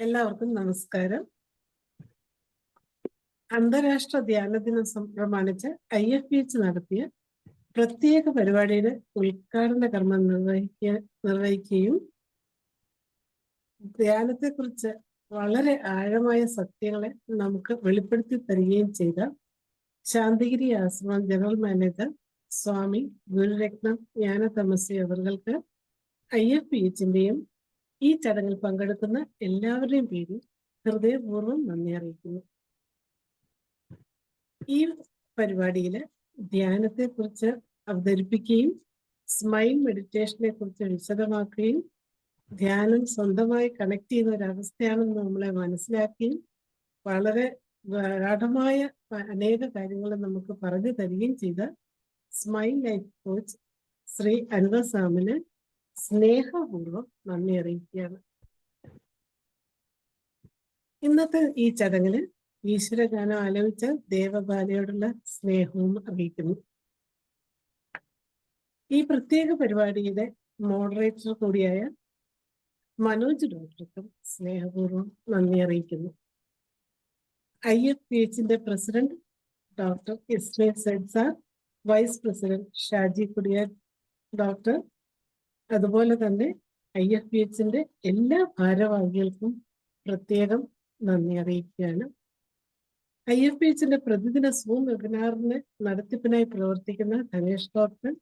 എല്ലാവർക്കും നമസ്കാരം. അന്താരാഷ്ട്ര ധ്യാന ദിനം പ്രമാണിച്ച് IFPH നടത്തിയ പ്രത്യേക പരിപാടിയുടെ ഉദ്ഘാടന കർമ്മം നിർവഹിക്കുകയും ധ്യാനത്തെക്കുറിച്ച് വളരെ ആഴമായ സത്യങ്ങളെ നമുക്ക് വെളിപ്പെടുത്തി തരികയും ചെയ്ത ശാന്തിഗിരി ആശ്രമം ജനറൽ മാനേജർ സ്വാമി ഗുരുരത്നം ജ്ഞാന തമസി അവർക്ക് IFPHന്റെയും ഈ ചടങ്ങിൽ പങ്കെടുക്കുന്ന എല്ലാവരുടെയും പേരിൽ ഹൃദയപൂർവ്വം നന്ദി അറിയിക്കുന്നു. ഈ പരിപാടിയില് ധ്യാനത്തെക്കുറിച്ച് അവതരിപ്പിക്കുകയും സ്മൈൽ മെഡിറ്റേഷനെ കുറിച്ച് വിശദമാക്കുകയും ധ്യാനം സ്വന്തമായി കണക്ട് ചെയ്യുന്ന ഒരവസ്ഥയാണെന്ന് നമ്മളെ മനസ്സിലാക്കുകയും വളരെ ഗാഢമായ അനേക കാര്യങ്ങൾ നമുക്ക് പറഞ്ഞു തരികയും ചെയ്ത smile life coach Shri Anwar സാമിന് സ്നേഹപൂർവ്വം നന്ദി അറിയിക്കുകയാണ്. ഇന്നത്തെ ഈ ചടങ്ങില് ഈശ്വരഗാനം ആലപിച്ച ദേവബാലയോടുള്ള സ്നേഹവും അറിയിക്കുന്നു. ഈ പ്രത്യേക പരിപാടിയുടെ മോഡറേറ്റർ കൂടിയായ മനോജ് ഡോക്ടർക്കും സ്നേഹപൂർവ്വം നന്ദി അറിയിക്കുന്നു. IFPHന്റെ president doctor Ismail Syed sir, vice president Shaji Kudiyar doctor, അതുപോലെ തന്നെ IFPHന്റെ എല്ലാ ഭാരവാഹികൾക്കും പ്രത്യേകം നന്ദി അറിയിക്കുകയാണ്. IFPHന്റെ പ്രതിദിന സൂം വെബിനാറിന് നടത്തിപ്പിനായി പ്രവർത്തിക്കുന്ന Dhanesh doctor,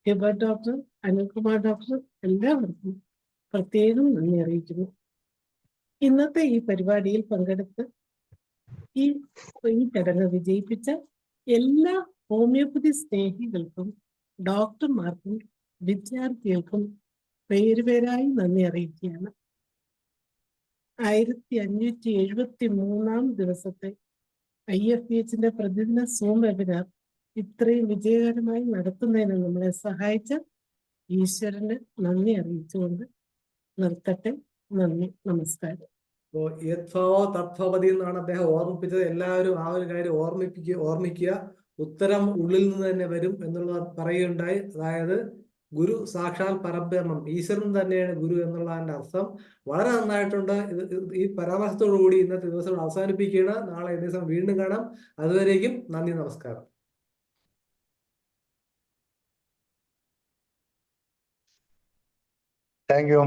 Hiber doctor, Anilkumar doctor എല്ലാവർക്കും പ്രത്യേകം നന്ദി അറിയിക്കുന്നു. ഇന്നത്തെ ഈ പരിപാടിയിൽ പങ്കെടുത്ത് ഈ ചടങ്ങ് വിജയിപ്പിച്ച എല്ലാ ഹോമിയോപ്പതി സ്നേഹികൾക്കും ഡോക്ടർമാർക്കും വിദ്യാർത്ഥികൾക്കും പേരുപേരായി നന്ദി അറിയിക്കുകയാണ്. 1573 ദിവസത്തെ IFPHന്റെ പ്രതിദിന സൂം വെബിനാർ ഇത്രയും വിജയകരമായി നടത്തുന്നതിന് നമ്മളെ സഹായിച്ച ഈശ്വരന് നന്ദി അറിയിച്ചുകൊണ്ട് നിർത്തട്ടെ. നന്ദി, നമസ്കാരം. അപ്പോൾ യഥോ തത്വപതി എന്നാണ് അദ്ദേഹം ഓർമ്മിപ്പിച്ചത്. എല്ലാവരും ആ ഒരു കാര്യം ഓർമ്മിക്കുക. ഉത്തരം ഉള്ളിൽ നിന്ന് തന്നെ വരും എന്നുള്ളത് പറയുകയുണ്ടായി. അതായത് ഗുരു സാക്ഷാൽ പരബ്രഹ്മം, ഈശ്വരൻ തന്നെയാണ് ഗുരു എന്നുള്ളതിന്റെ അർത്ഥം. വളരെ നന്നായിട്ടുണ്ട്. ഈ പരാമർശത്തോടു കൂടി ഇന്നത്തെ ദിവസം അവസാനിപ്പിക്കുകയാണ്. നാളെ ദിവസം വീണ്ടും കാണാം. അതുവരേക്കും നന്ദി, നമസ്കാരം. Thank you.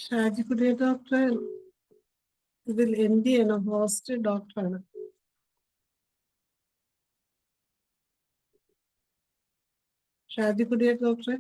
Shaji Kudiya doctor ഇതിൽ എന്ത് ചെയ്യണം? ഹോസ്റ്റ് ഡോക്ടറാണ്. ഷാജി കുടിയ ഡോക്ടറെ